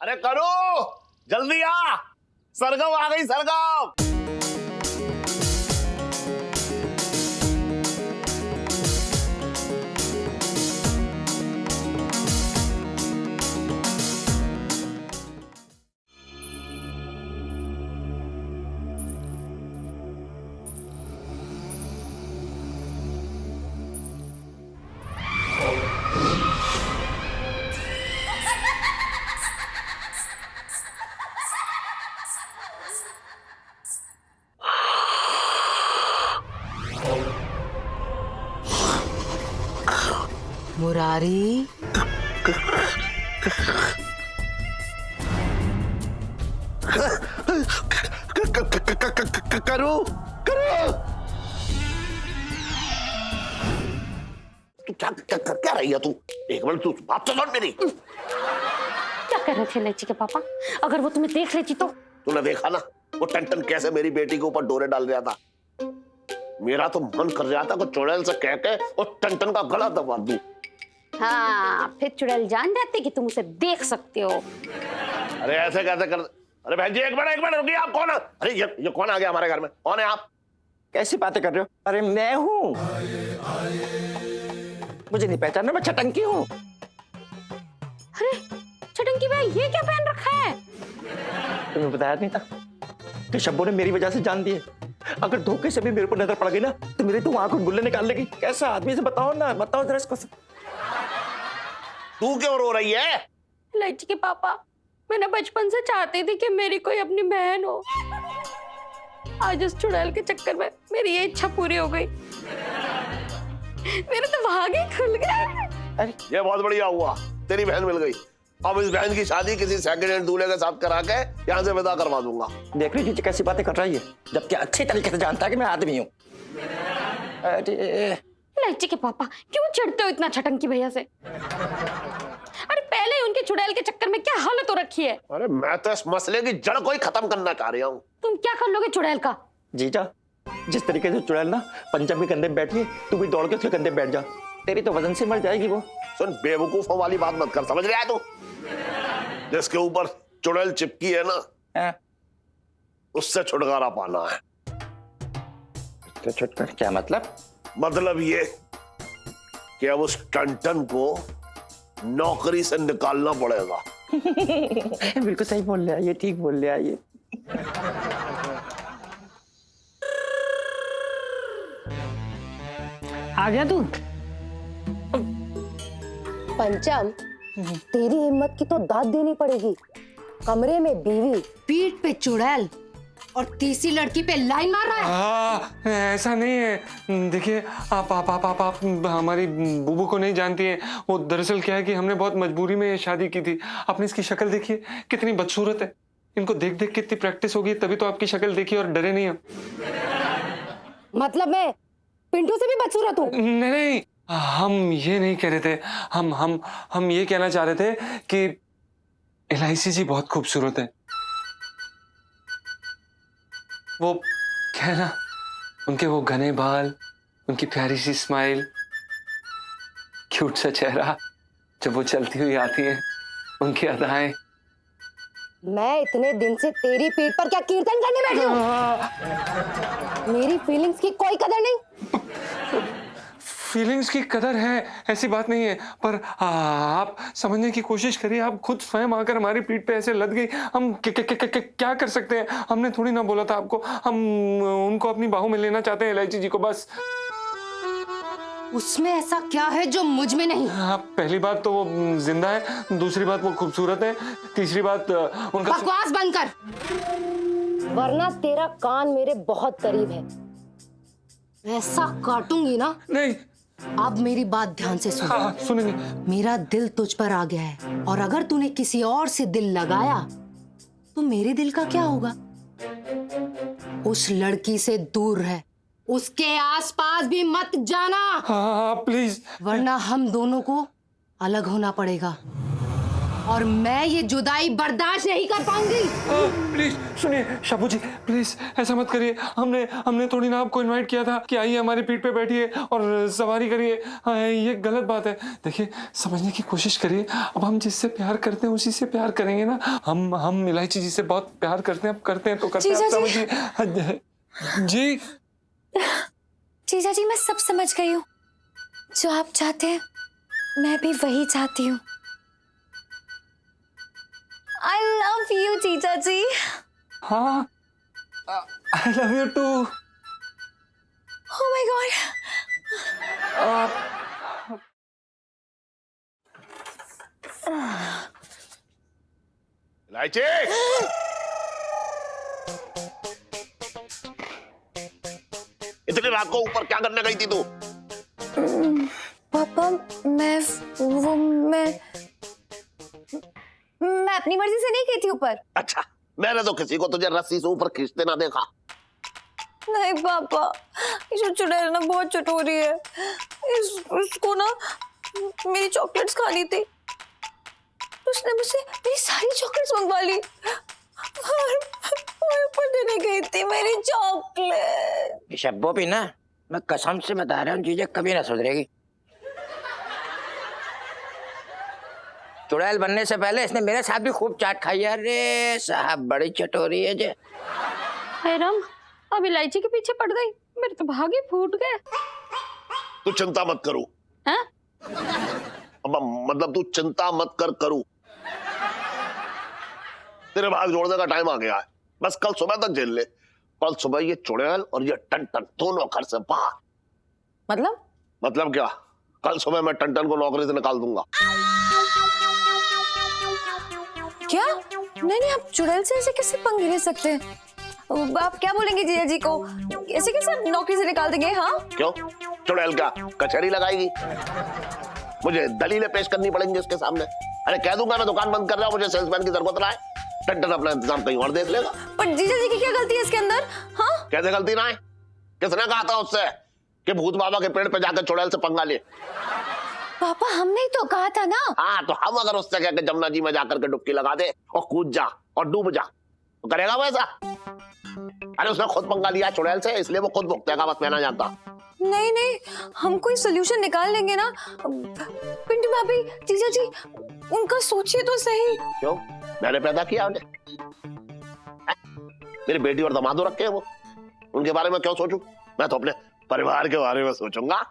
अरे करो, जल्दी आ, सरगम आ गई सरगम। मुरारी, करो करो, तू क्या रही है तू? एक मिनट, तू बात तो सुन मेरी। क्या कर रहे थे इलायची के पापा? अगर वो तुम्हें देख लेती तो? तूने देखा ना वो टन कैसे मेरी बेटी के ऊपर डोरे डाल रहा था। मेरा तो मन कर रहा था कि चुड़ैल से कह के वो टन का गला दबा दूं। हाँ, फिर चुड़ैल जान जाती कि तुम उसे देख सकते हो। अरे ऐसे कैसे कर? अरे बहन जी एक मिनट रुकिए, आप कौन है? अरे ये कौन आ गया हमारे घर में? कौन है आप? कैसी बातें कर रहे हो? अरे मैं हूँ, मुझे नहीं पहचाना, मैं छटंकी हूँ। अरे छटंकी भाई, ये क्या पहन रखा है? तुम्हें बताया नहीं था कि शब्बू ने मेरी वजह से जान दी है। अगर धोखे से भी मेरे पर नजर पड़ गई ना तो मेरी तो आंखों गुल्ले निकाल लेगी। कैसा आदमी से बताओ ना, बताओ जरा इसको। तू क्यों रो रही है? इलायची के पापा, मैंने बचपन से चाहती थी कि मेरी कोई अपनी बहन हो। आज उस चुड़ैल के चक्कर में मेरी ये इच्छा पूरी हो गई। मेरे तो भाग ही खुल गए। अरे ये बहुत बढ़िया हुआ, तेरी बहन मिल गई। अब इस बहन की शादी किसी सेकंड हैंड दूल्हे के साथ करा के यहाँ से विदा करवा दूंगा। देख रही जी कैसी बातें कर रही है, जबकि अच्छी तरीके से जानता है कि मैं आदमी हूँ। अरे इलायची के पापा, क्यों चिढ़ते हो इतना छटंकी भैया से? अरे पहले ही उनके चुड़ैल के चक्कर में क्या हालत हो रखी है। अरे मैं तो इस मसले की जड़ को ही खत्म करना चाह रहा हूँ। तुम क्या कर लोगे चुड़ैल का? जीजा, जिस तरीके से चुड़ैल ना पंचम के कंधे बैठी है, तू भी दौड़ के उसके कंधे बैठ जा, तेरी तो वजन से मर जाएगी वो। सुन, बेवकूफों वाली बात मत कर, समझ रहा है तू? जिसके ऊपर चुड़ैल चिपकी है ना, उससे छुटकारा पाना है। तो छुटकारा क्या मतलब? मतलब ये कि अब उस टन को नौकरी से निकालना पड़ेगा। बिल्कुल सही बोल रहा है ये, ठीक बोल रहा है ये। आ गया तू? पंचम, तेरी हिम्मत की तो दाद देनी पड़ेगी। कमरे में बीवी, पीठ पे चुड़ैल और तीसरी लड़की पे लाइन मार रहा है। ऐसा नहीं है, देखिए आप हमारी बुबू को नहीं जानती हैं। वो दरअसल क्या है कि हमने बहुत मजबूरी में शादी की थी। आपने इसकी शक्ल देखी है, कितनी बदसूरत है। इनको देख देख कितनी प्रैक्टिस होगी, तभी तो आपकी शक्ल देखी और डरे नहीं हम। मतलब मैं पिंटू से भी बदसूरत हूँ? नहीं, हम ये नहीं कह रहे थे। हम ये कहना चाह रहे थे कि एलआईसी जी बहुत खूबसूरत है। वो कहना, उनके वो घने बाल, उनकी प्यारी सी स्माइल, क्यूट सा चेहरा, जब वो चलती हुई आती है, उनकी अदाएं। मैं इतने दिन से तेरी पीठ पर क्या कीर्तन करने बैठी हूँ? मेरी फीलिंग्स की कोई कदर नहीं। फीलिंग्स की कदर है, ऐसी बात नहीं है, पर आप समझने की कोशिश करिए। आप खुद स्वयं आकर हमारी पीठ पे ऐसे लद गई। हम क्या कर सकते हैं? हमने थोड़ी ना बोला था आपको। हम उनको अपनी बाहों में लेना चाहते हैं, इलायची जी को, बस। उसमें ऐसा क्या है जो मुझ में नहीं? हाँ, पहली बात तो वो जिंदा है, दूसरी बात वो खूबसूरत है, तीसरी बात उनका। बकवास बंद कर, वरना तेरा कान मेरे बहुत करीब है। ऐसा काटूंगी ना। नहीं। अब मेरी बात ध्यान से सुन। हाँ, सुनेंगे। मेरा दिल तुझ पर आ गया है, और अगर तूने किसी और से दिल लगाया तो मेरे दिल का क्या होगा? उस लड़की से दूर रह, उसके आसपास भी मत जाना। हाँ प्लीज, वरना हम दोनों को अलग होना पड़ेगा। और मैं ये जुदाई बर्दाश्त नहीं कर पाऊंगी। प्लीज सुनिए शाबू जी, प्लीज ऐसा मत करिए। हमने थोड़ी ना आपको इनवाइट किया था कि आइए हमारी पीठ पे बैठिए और सवारी करिए। ये गलत बात है। देखिए समझने की कोशिश करिए। अब हम जिससे प्यार करते हैं उसी से प्यार करेंगे ना। हम इलायची जी से बहुत प्यार करते हैं। अब करते हैं तो करते हैं। समझिए जी। जीजा जी मैं सब समझ गई हूँ। जो आप चाहते हैं मैं भी वही चाहती हूँ। I love you, जीजा जी। हाँ, I love you too। Oh my God। इलायची, इतनी रात को ऊपर क्या करने गई थी तू? पापा मैं अपनी मर्जी से नहीं गई थी ऊपर। अच्छा, मैंने तो किसी को तुझे रस्सी से ऊपर खींचते ना देखा। नहीं पापा, ये चुड़ैल ना बहुत चटोरी है। इसको ना मेरी चॉकलेट्स खानी थी। उसने मुझसे मेरी सारी चॉकलेट्स मंगवा ली और ऊपर देने गई थी मेरी चॉकलेट। शब्बो भी ना, मैं कसम से बता रहा हूँ चीजें कभी ना सुधरेगी। चुड़ैल बनने से पहले इसने मेरे साथ भी खूब चाट खाई है। अरे साहब बड़ी चटोरी है जे। हाय राम, अब इलायची के पीछे पड़ गई। मेरे तो भागे फूट गए। तू चिंता मत करू। हैं? मतलब तू चिंता मत करू। तेरे भाग जोड़ने का टाइम आ गया है। बस कल सुबह तक झेल ले। कल सुबह ये चुड़ैल और ये टन दोनों घर से बाहर। मतलब क्या? कल सुबह मैं टन को नौकरी से निकाल दूंगा। क्या? नहीं, आप चुड़ैल से ऐसे कैसे पंगे ले सकते हैं? आप क्या बोलेंगे जीजा जी को? ऐसे कैसे नौकरी से निकाल देंगे? हाँ क्यों? चुड़ैल क्या कचहरी लगाएगी? मुझे दलीलें पेश करनी पड़ेंगी उसके सामने। अरे कह दूंगा मैं दुकान बंद कर रहा हूँ, मुझे सेल्समैन की जरूरत ना है। टन अपना इंतजाम कहीं और देख लेगा। पर जीजा जी की क्या गलती है इसके अंदर? हाँ कैसे गलती ना है? किसने कहा था उससे कि भूत बाबा के पेड़ पे जाकर चुड़ैल से पंगा ले? पापा हमने ही तो कहा था ना। हाँ, तो हम अगर उससे कहकर जमुना जी में जाकर के डुबकी लगा दे और कूद जा और डूब जा तो करेगा वो ऐसा? अरे उसने खुद पंगा लिया चुड़ैल से, इसलिए वो खुद भुगतेगा। बस मैं ना जानता। नहीं, हम कोई सोल्यूशन निकाल लेंगे ना। पिंटू भाभी, जीजा जी, उनका सोचिए तो सही। क्यों? मैंने पैदा किया उन्हें। मेरी बेटी और दामादो रखे हैं वो, उनके बारे में क्यों सोचूं? मैं तो अपने परिवार के बारे में सोचूंगा।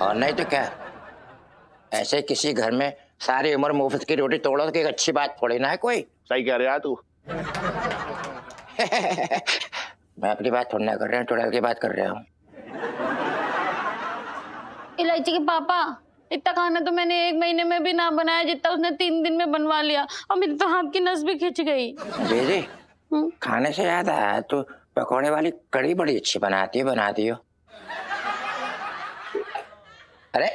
और नहीं तो क्या, ऐसे किसी घर में सारी उम्र मुफ्त की रोटी तोड़ो तो एक अच्छी बात थोड़ी ना है कोई। सही कह रहा है तू। मैं अपनी बात थोड़ी ना कर रहा हूँ, चुड़ैल की बात कर रहा हूँ। इलायची के पापा, इतना खाना तो मैंने 1 महीने में भी ना बनाया जितना उसने 3 दिन में बनवा लिया। और मेरी तो हाथ की नस भी खिंच गई। जी खाने से याद आया, तो पकौड़े वाली कड़ी बड़ी अच्छी बनाती हो। अरे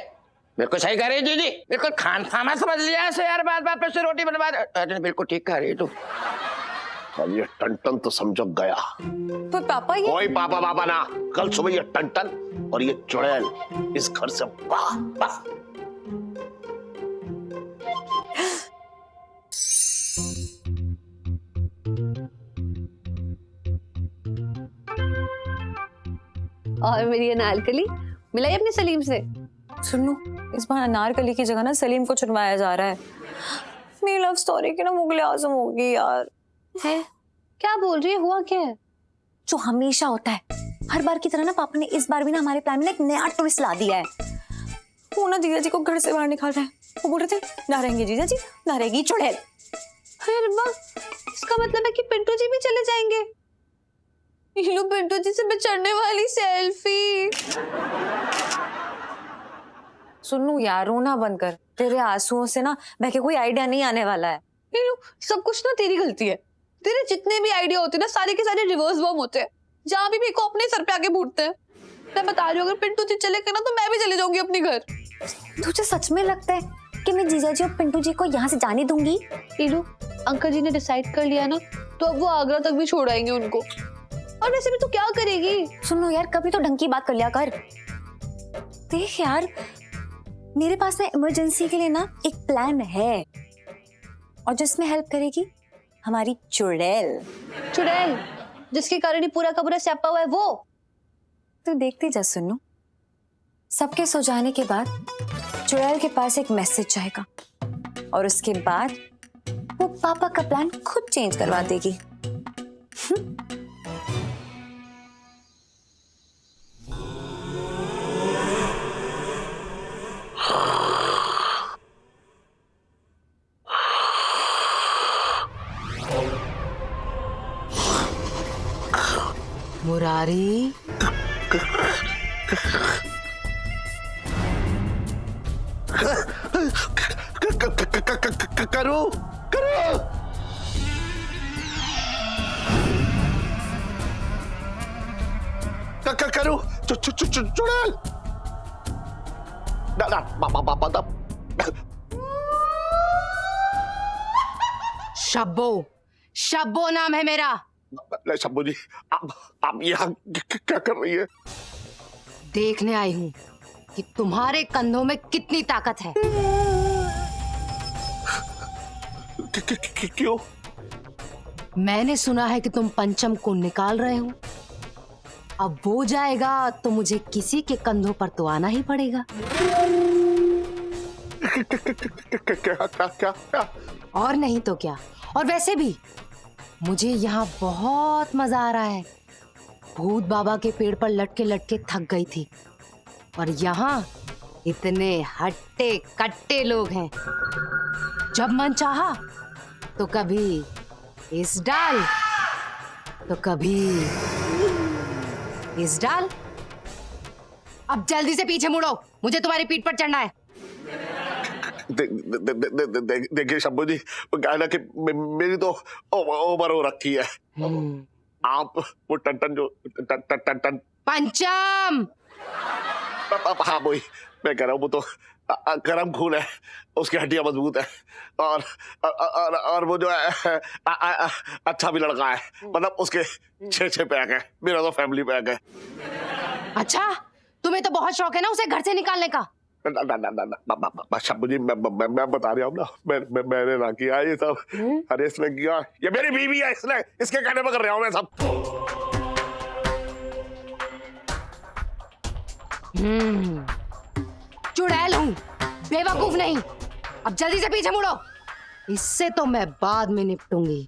बिल्कुल सही कह रही है जी, बिल्कुल खाना समझ लिया ऐसे यार। बात पे से रोटी बनवा। अरे बिल्कुल ठीक कह रही है तू। कल ये टन तो समझ गया। तो पापा ये कोई पापा ना, कल सुबह ये टन और ये चुड़ैल इस घर से बाहर। और मेरी अनारकली मिलाई अपने सलीम से। सुनो, इस बार अनारकली की जगह ना सलीम को चुनवाया जा रहा है। मेरी लव स्टोरी की ना मुगले आजम होगी यार। है? क्या बोल रही है? हुआ क्या है? जो हमेशा होता है, हर बार की तरह ना पापा ने इस बार भी ना हमारे प्लान में एक नया ट्विस्ट ला दिया है। वो ना जीजा जी को घर से बाहर निकाल रहे हैं। वो बोल रहे थे ना रहेंगे जीजा जी, ना रहेगी चुड़ैल। अरे अम्मा, इसका मतलब है कि पिंटू जी भी चले जाएंगे। ये लो पिंटू जी से बिछड़ने वाली सेल्फी। सुनू यार, रोना बंद कर। तेरे आंसुओं से ना बहके कोई आइडिया नहीं आने वाला है। ये लो, सब कुछ ना तेरी गलती है। तेरे जितने भी आइडिया होते हैं ना, सारे के सारे रिवर्स बम होते हैं। जहाँ भी मेरे को अपने सर पे आके फूटते हैं। मैं बता रही हूँ, अगर पिंटू जी चले गए ना तो मैं भी चले जाऊंगी अपने घर। तुझे सच में लगता है कि मैं जीजा जी और पिंटू जी को यहाँ से जाने दूंगी? टीलू, अंकल जी ने डिसाइड कर लिया ना, तो अब वो आगरा तक भी छोड़ आएंगे उनको। और वैसे भी तू क्या करेगी? सुनो यार, कभी तो ढंग की बात कर लिया कर। देख यार, मेरे पास ना इमरजेंसी के लिए ना एक प्लान है। और जिसमें हेल्प करेगी हमारी चुड़ैल। चुड़ैल जिसके कारण ही पूरा का पूरा स्यापा हुआ है वो। तू देखती जा सुन्नू, सबके सो जाने के बाद चुड़ैल के पास एक मैसेज जाएगा और उसके बाद वो पापा का प्लान खुद चेंज करवा देगी। मुरारी, करो करो करो चुड़ैल शब्बो, शब्बो नाम है मेरा। शंभू जी, आप यहाँ क्या कर रही है? देखने आई हूँ कि तुम्हारे कंधों में कितनी ताकत है। क्यों? मैंने सुना है कि तुम पंचम को निकाल रहे हो। अब वो जाएगा तो मुझे किसी के कंधों पर तो आना ही पड़ेगा। क्या? और नहीं तो क्या। और वैसे भी मुझे यहाँ बहुत मजा आ रहा है। भूत बाबा के पेड़ पर लटके लटके थक गई थी और यहाँ इतने हट्टे कट्टे लोग हैं। जब मन चाहा तो कभी इस डाल तो कभी इस डाल। अब जल्दी से पीछे मुड़ो, मुझे तुम्हारी पीठ पर चढ़ना है। देखिए शंभू जी, क्या है ना कि मेरी तो उम्र हो रखी है। आप वो टन जो टन पंचम, हाँ वही मैं कह रहा हूँ, वो तो गर्म खून है, उसकी हड्डियां मजबूत है और वो जो है अच्छा भी लड़का है। मतलब उसके 6 पैक है, मेरा तो फैमिली पैक है। अच्छा तुम्हें तो बहुत शौक है ना उसे घर से निकालने का। शंभू जी, मैं बता रहा हूँ ना, मैंने ना किया ये सब। अरे इसने किया, ये मेरी बीवी है, इसने इसके कहने पर कर रहा हूँ मैं सब। चुड़ैल हूँ, बेवकूफ नहीं। अब जल्दी से पीछे मुड़ो, इससे तो मैं बाद में निपटूंगी।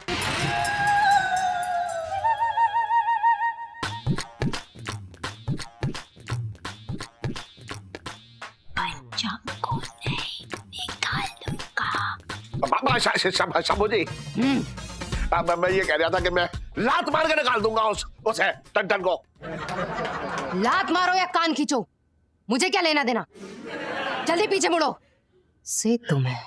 शंभू जी, मैं ये कह रहा था कि मैं लात मार के निकाल दूंगा उसे टन को। लात मारो या कान खींचो, मुझे क्या लेना देना। जल्दी पीछे मुड़ो, से तुम्हें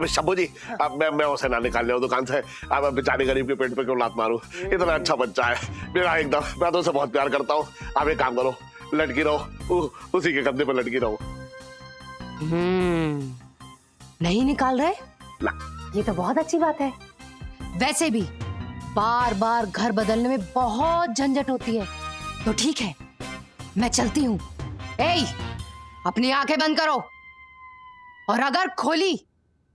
शंभू जी, मैं उसे ना निकालने दुकान से। अब बेचारे गरीब के पेट पे क्यों लात मारूं? इतना अच्छा बच्चा है मेरा एकदम, मैं तो उसे बहुत प्यार करता हूँ। आप एक काम करो, लटकी रहो, उसी के कंधे पे लटकी रहो। नहीं निकाल रहे ना। ये तो बहुत अच्छी बात है। वैसे भी बार बार घर बदलने में बहुत झंझट होती है, तो ठीक है मैं चलती हूँ। अपनी आंखें बंद करो, और अगर खोली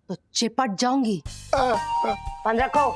तो चिपट जाऊंगी। बंद रखो।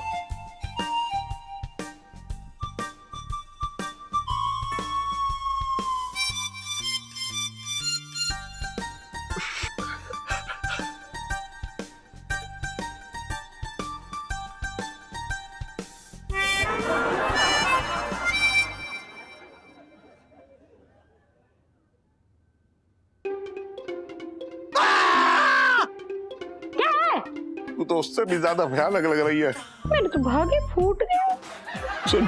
तू तो उससे भी ज्यादा भयानक लग रही है। मेरे तो भागे फूट गए। सुन,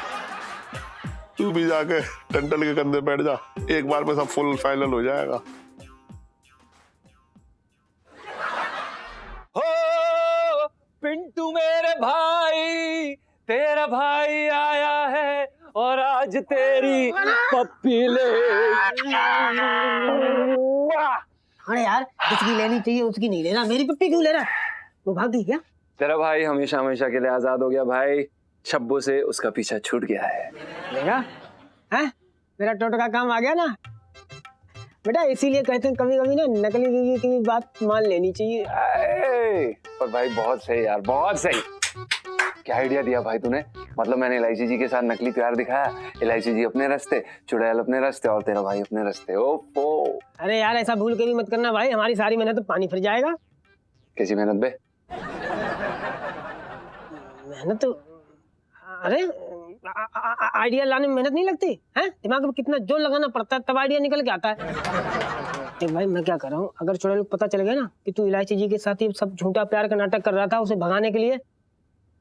तू भी जाके टंटल के कंधे बैठ जा, एक बार में सब फुल फाइनल हो जाएगा। हो पिंटू मेरे भाई, तेरा भाई आया है और आज तेरी पप्पी ले। अरे यार, जिसकी लेनी चाहिए उसकी नहीं लेना, मेरी पप्पी क्यों ले रहा है? वो भाग गई क्या? तेरा भाई हमेशा हमेशा के लिए आजाद हो गया भाई। शब्बू से उसका पीछा छूट गया है। लेगा? हैं? मेरा टोटका काम आ गया ना बेटा, इसीलिए कहते हैं कभी कभी ना नकली बीवी की भी बात मान लेनी चाहिए। पर भाई बहुत सही यार, बहुत सही। क्या आइडिया दिया भाई तूने। मतलब मैंने इलायची जी के साथ नकली प्यार दिखाया, इलायची जी अपने रास्ते, चुड़ैल अपने रास्ते और तेरा भाई अपने रास्ते। ओफो। अरे यार ऐसा भूल के भी मत करना भाई, हमारी सारी मेहनत तो पानी फिर जाएगा। कैसी मेहनत बे। मेहनत तो अरे आइडिया लाने में मेहनत नहीं लगती है, दिमाग में कितना जोर लगाना पड़ता है तब आइडिया निकल के आता है। देख भाई मैं क्या कर रहा हूँ, अगर चुड़ैल को पता चल गया ना कि तू इलायची जी के साथ ये सब झूठा प्यार का नाटक कर रहा था उसे भगाने के लिए,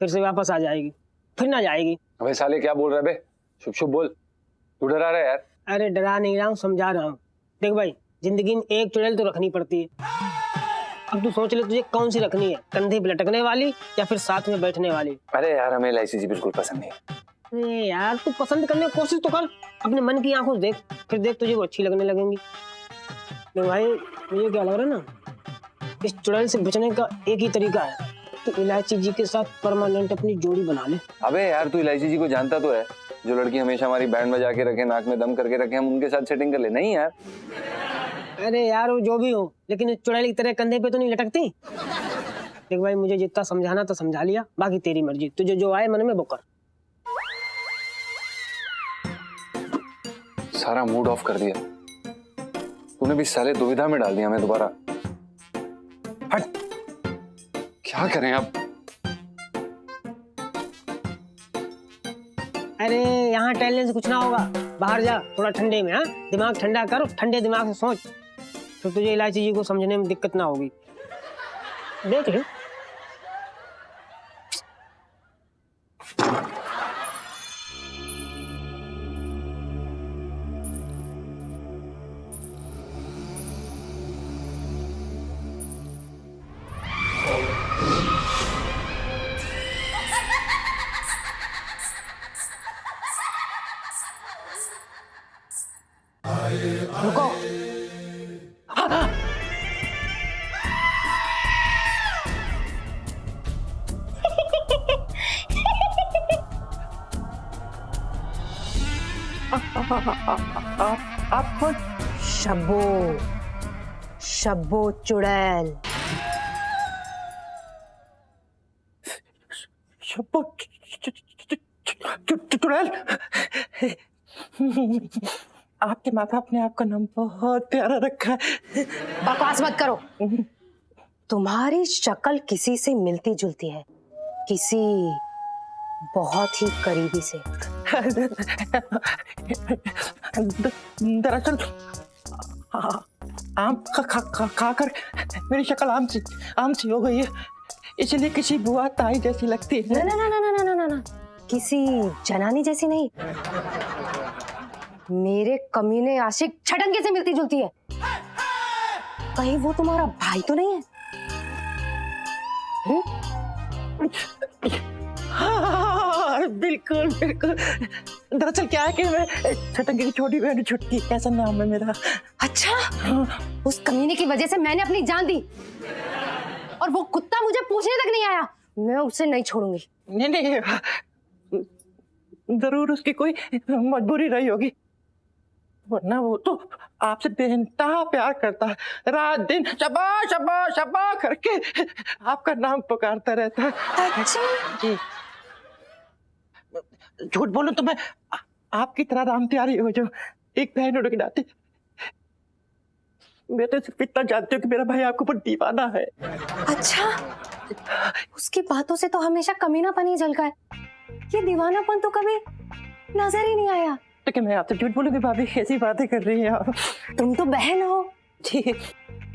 फिर से वापस आ जाएगी, फिर ना जाएगी। अबे साले क्या बोल रहा है बे, शुभ शुभ बोल, तू डरा रहा है यार। अरे डरा नहीं रहा हूँ, समझा रहा हूँ। देख भाई जिंदगी में एक चुड़ैल तो रखनी पड़ती है। अब तू सोच ले तुझे कौन सी रखनी है, कंधे पे लटकने वाली या फिर साथ में बैठने वाली। अरे यार हमें इलायची जी बिल्कुल पसंद नहीं है। अरे यार तू पसंद करने की कोशिश तो कर, अपने मन की आंखों से देख, फिर देख तुझे वो अच्छी लगने लगेंगी। तो भाई मुझे क्या लग रहा है ना, इस चुड़ैल से बचने का एक ही तरीका है, तो इलायची जी के साथ परमानेंट अपनी जोड़ी बना ले। अबे यार तू इलायची जी को जानता तो है, जो लड़की हमेशा हमारी बैंड बजा के रखे, नाक में दम करके रखे, हम उनके साथ सेटिंग कर ले। नहीं यार। अरे यार वो जो भी हो, लेकिन इस चुड़ैल की तरह कंधे पे तो नहीं लटकती। देख भाई मुझे जितना समझाना तो समझा लिया, बाकी तेरी मर्जी, तुझे जो आए मन में वो कर। सारा मूड ऑफ कर दिया तूने भी साले, दुविधा में डाल दिया हमें दोबारा। हट, क्या करें अब। अरे यहाँ टहलने से कुछ ना होगा, बाहर जा थोड़ा ठंडे में। हाँ दिमाग ठंडा कर, ठंडे दिमाग से सोच, तो तुझे इलायची जी को समझने में दिक्कत ना होगी। देख ले। रुको। आप कौन। शब्बो, शब्बो चुड़ैल। शब्बो चुड़ैल। आपके माँ बाप ने आपका नाम बहुत प्यारा रखा है। बकवास मत करो। तुम्हारी शक्ल किसी से मिलती जुलती है, किसी बहुत ही करीबी से। दरअसल आम खाकर मेरी शक्ल आम सी हो गई है, इसलिए किसी बुआ ताई जैसी लगती है। ना ना ना ना ना ना ना ना, किसी जनानी जैसी नहीं, मेरे कमीने आशिक छटंगे से मिलती जुलती है। कहीं वो तुम्हारा भाई तो नहीं है? हाँ, बिल्कुल बिल्कुल। दरअसल क्या है कि मैं छटंगे की छोटी बहन छुटकी, कैसा नाम है मेरा। अच्छा, उस कमीने की वजह से मैंने अपनी जान दी और वो कुत्ता मुझे पूछने तक नहीं आया। मैं उसे नहीं छोड़ूंगी। नहीं, जरूर उसकी कोई मजबूरी रही होगी, वरना वो तो आपसे बेइंतहा प्यार करता है, रात दिन शबा शबा शबा करके आपका नाम पुकारता रहता है। अच्छा जी, झूठ बोलूं तो मैं आपकी तरह राम प्यारी हो, जो एक बहन होने के नाते मैं तो सिर्फ इतना जानती हूँ कि मेरा भाई आपके ऊपर दीवाना है। अच्छा, उसकी बातों से तो हमेशा कमीनापन ही झलका है, ये दीवानापन तो कभी नजर ही नहीं आया। तो क्या मैं आपसे झूठ बोलूंगी भाभी, कैसी बातें कर रही हैं आप। तुम तो बहन हो, जी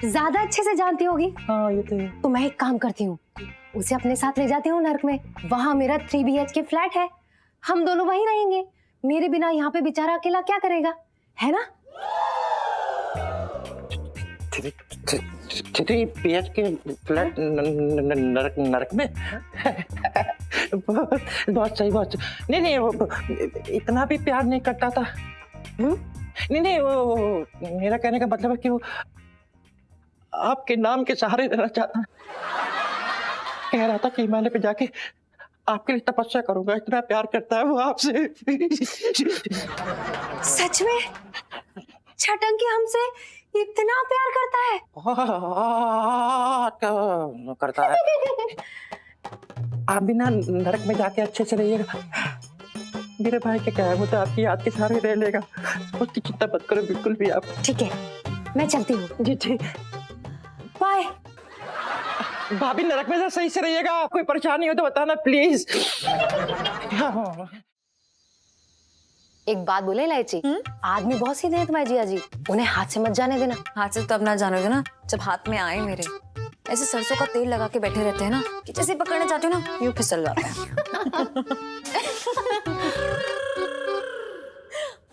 ज्यादा अच्छे से जानती होगी। हाँ ये तो है। तो मैं एक काम करती हूँ, उसे अपने साथ ले जाती हूँ नर्क में। वहां मेरा 3 BHK फ्लैट है, हम दोनों वहीं रहेंगे। मेरे बिना यहाँ पे बेचारा अकेला क्या करेगा, है ना? 3 BHK फ्लैट नरक में। बहुत सही, बहुत सही। नहीं वो इतना भी प्यार नहीं करता था। नहीं वो मेरा कहने का मतलब है कि वो आपके नाम के सहारे रहना चाहता। कह रहा था कि हिमालय पे जाके आपके लिए तपस्या करूंगा, इतना प्यार करता है वो आपसे। सच में छटंकी हमसे इतना प्यार करता है? क्या करता है? आप भी ना नरक में जाके अच्छे से रहिएगा। मेरे भाई के क्या है, वो तो आपकी याद के सारे रह लेगा, उसकी चिंता मत करो बिल्कुल भी आप। ठीक है, मैं चलती हूँ। जी जी, बाय। भाभी नरक में सही से रहिएगा, कोई परेशानी हो तो बताना प्लीज। एक बात बोले इलायची, आदमी बहुत सीधे हैं तुम्हारे जिया जी, उन्हें हाथ से मत जाने देना। हाथ से तब ना जानोगे ना जब हाथ में आए मेरे। ऐसे सरसों का तेल लगा के बैठे रहते हैं ना कि जैसे पकड़ना चाहते हो ना यूं फिसल जाते हैं।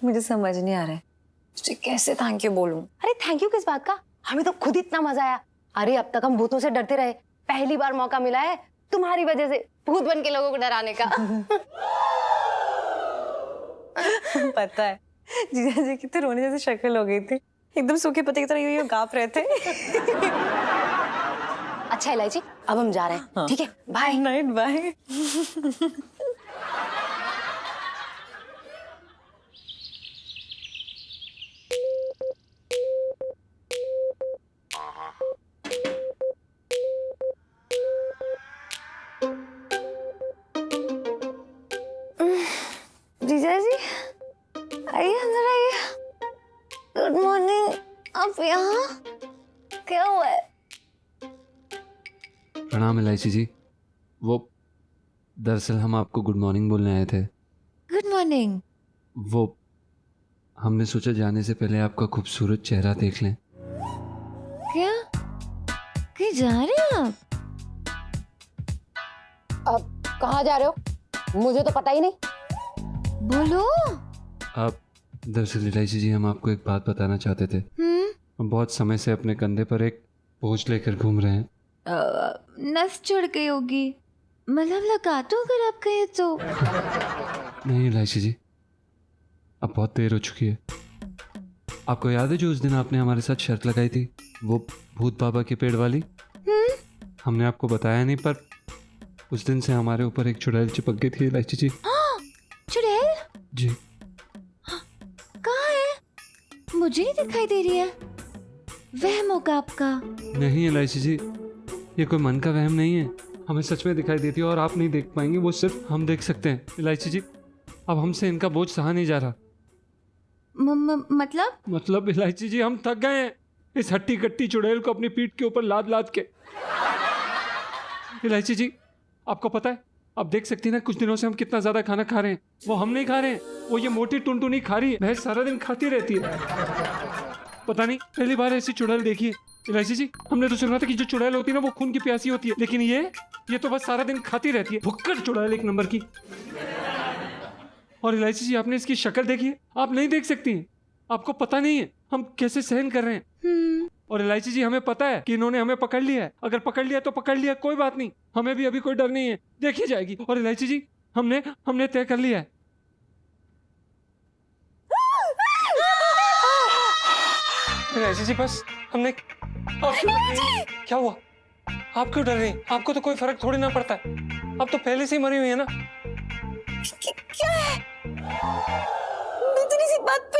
मुझे समझ नहीं आ रहा है तुझे कैसे थैंक यू बोलूं। अरे थैंक यू किस बात का, हमें तो खुद इतना मजा आया। अरे अब तक हम भूतों से डरते रहे, पहली बार मौका मिला है तुम्हारी वजह से भूत बन के लोगों को डराने का। पता है जीजा जी की तो रोने जैसी शक्ल हो गई थी, एकदम सूखे पत्ते की तरह यूं गाप रहे थे। अच्छा इलायची, अब हम जा रहे हैं, ठीक है? बाय। Night bye. जीजा जी आइए, अंदर आइए। Good morning. आप यहाँ? क्या हुआ है? प्रणाम इलायची जी। वो दरअसल हम आपको गुड मॉर्निंग बोलने आए थे। Good morning. वो हमने सोचा जाने से पहले आपका खूबसूरत चेहरा देख लें। क्या कहीं जा रहे हैं आप? अब कहाँ जा रहे हो? मुझे तो पता ही नहीं। बोलो। आप दरअसल इलायची जी, हम आपको एक बात बताना चाहते थे। हम बहुत समय से अपने कंधे पर एक बोझ लेकर घूम रहे हैं। नस चढ़ गई होगी, मतलब लगा दो अगर आप कहे तो। नहीं इलायची जी, अब बहुत देर हो चुकी है। आपको याद है जो उस दिन आपने हमारे साथ शर्त लगाई थी, वो भूत बाबा के पेड़ वाली? हमने आपको बताया नहीं, पर उस दिन से हमारे ऊपर एक चुड़ैल चिपक गई थी इलायची जी। चुड़ैल? जी। कहाँ है? मुझे नहीं दिखाई दे रही है। वहम होगा आपका। नहीं इलायची जी, ये कोई मन का वहम नहीं है, हमें सच में दिखाई देती है और आप नहीं देख पाएंगे, वो सिर्फ हम देख सकते हैं। इलायची जी, अब हमसे इनका बोझ सहा नहीं जा रहा। मतलब इलायची जी, हम थक गए हैं इस हट्टी कट्टी चुड़ैल को अपनी पीठ के ऊपर लाद लाद के। इलायची जी, आपको पता है, आप देख सकती हैं ना कुछ दिनों से हम कितना ज्यादा खाना खा रहे हैं। वो हम नहीं खा रहे हैं, वो ये मोटी टुनटुनी खा रही है। भैंस सारा दिन खाती रहती है। पता नहीं, पहली बार ऐसी चुड़ैल देखी है। इलायची जी, हमने तो सुना था कि जो चुड़ैल होती है ना वो खून की प्यासी होती है, लेकिन ये तो बस सारा दिन खाती रहती है। भुक्कड़ चुड़ैल एक नंबर की। और इलायची जी, आपने इसकी शक्ल देखी है? आप नहीं देख सकती हैं, आपको पता नहीं है हम कैसे सहन कर रहे हैं। और इलायची जी, हमें पता है कि इन्होंने हमें पकड़ लिया है। अगर पकड़ लिया तो पकड़ लिया, कोई बात नहीं, हमें भी अभी कोई डर नहीं है, देखी जाएगी। और इलायची जी, हमने तय कर लिया है। इलायची जी, बस हमने क्या हुआ? आप क्यों डर रही हैं? आपको तो कोई फर्क थोड़ी ना पड़ता है, आप तो पहले से ही मरी हुई है ना। क्या है? इतनी सी बात पे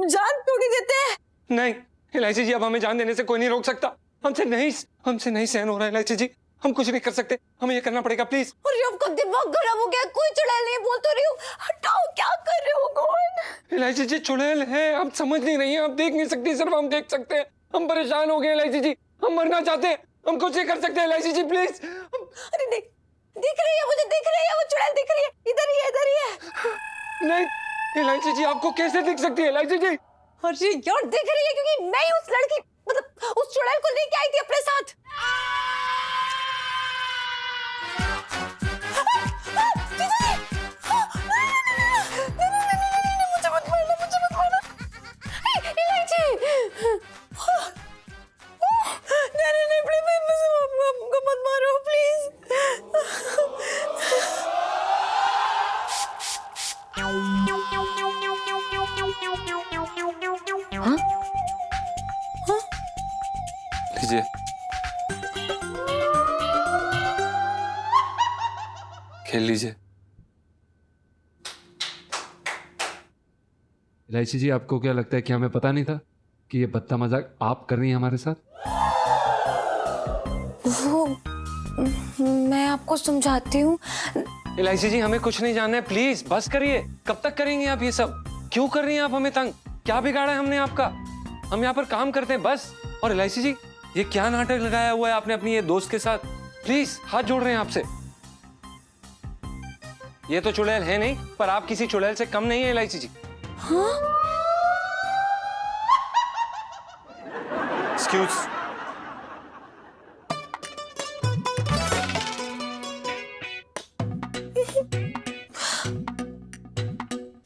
जान थोड़ी देते हैं। नहीं इलायची जी, अब हमें जान देने से कोई नहीं रोक सकता। हमसे नहीं सहन हो रहा है इलायची जी, हम कुछ नहीं कर सकते, हमें ये करना पड़ेगा प्लीज। और आपका दिमाग खराब हो गया? कोई चुड़ैल नहीं, बोल तो रही हूँ। हटाओ, क्या कर रहे हो? कौन? इलायची जी, चुड़ैल है, आप समझ नहीं रही हैं, आप देख नहीं सकती, सिर्फ हम देख सकते हैं। हम परेशान हो गए इलायची जी, हम मरना चाहते हैं, हम कुछ नहीं कर सकते इलायची जी, प्लीज। अरे दिख रही है, मुझे दिख रही है, वो चुड़ैल दिख रही है, इधर ही है। नहीं इलायची जी, आपको कैसे दिख सकती है इलायची जी? अरे यार, दिख रही है क्योंकि मैं ही उस लड़की, मतलब उस चुड़ैल को लेके आई थी अपने साथ। मुझे मत मारना। इलायची, नहीं, प्लीज मुझे मत मारो प्लीज। लीजिए। खेल लीजिए। इलायची जी, आपको क्या लगता है कि हमें पता नहीं था कि ये बद्दा मजाक आप कर रही हैं हमारे साथ? वो मैं आपको समझाती हूँ। इलायची जी, हमें कुछ नहीं जानना है, प्लीज बस करिए। कब तक करेंगे आप ये सब? क्यों कर रही हैं आप हमें तंग? क्या बिगाड़ा है हमने आपका? हम यहाँ पर काम करते हैं बस। और इलायची जी, ये क्या नाटक लगाया हुआ है आपने अपनी ये दोस्त के साथ? प्लीज हाथ जोड़ रहे हैं आपसे। ये तो चुड़ैल है नहीं, पर आप किसी चुड़ैल से कम नहीं है इलायची जी। हाँ? एक्सक्यूज।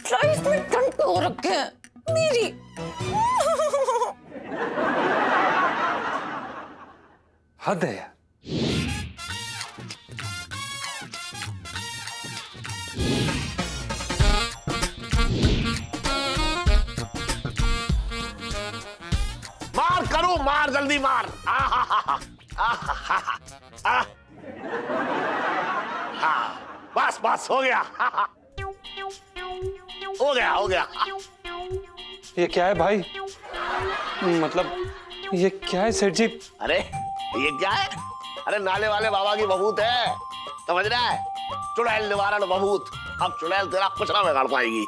प्राइस में टंट हो रखे हैं मेरी। हद है यार। मार करो, मार जल्दी मार। बस बस हो गया। हो गया हो गया। ये क्या है भाई? मतलब ये क्या है सेठ जी? अरे ये क्या है? अरे नाले वाले बाबा की बहूत है, समझ रहा है? चुड़ैल निवारण बहूत। अब चुड़ैल तेरा कुछ ना बिगाड़ पाएगी।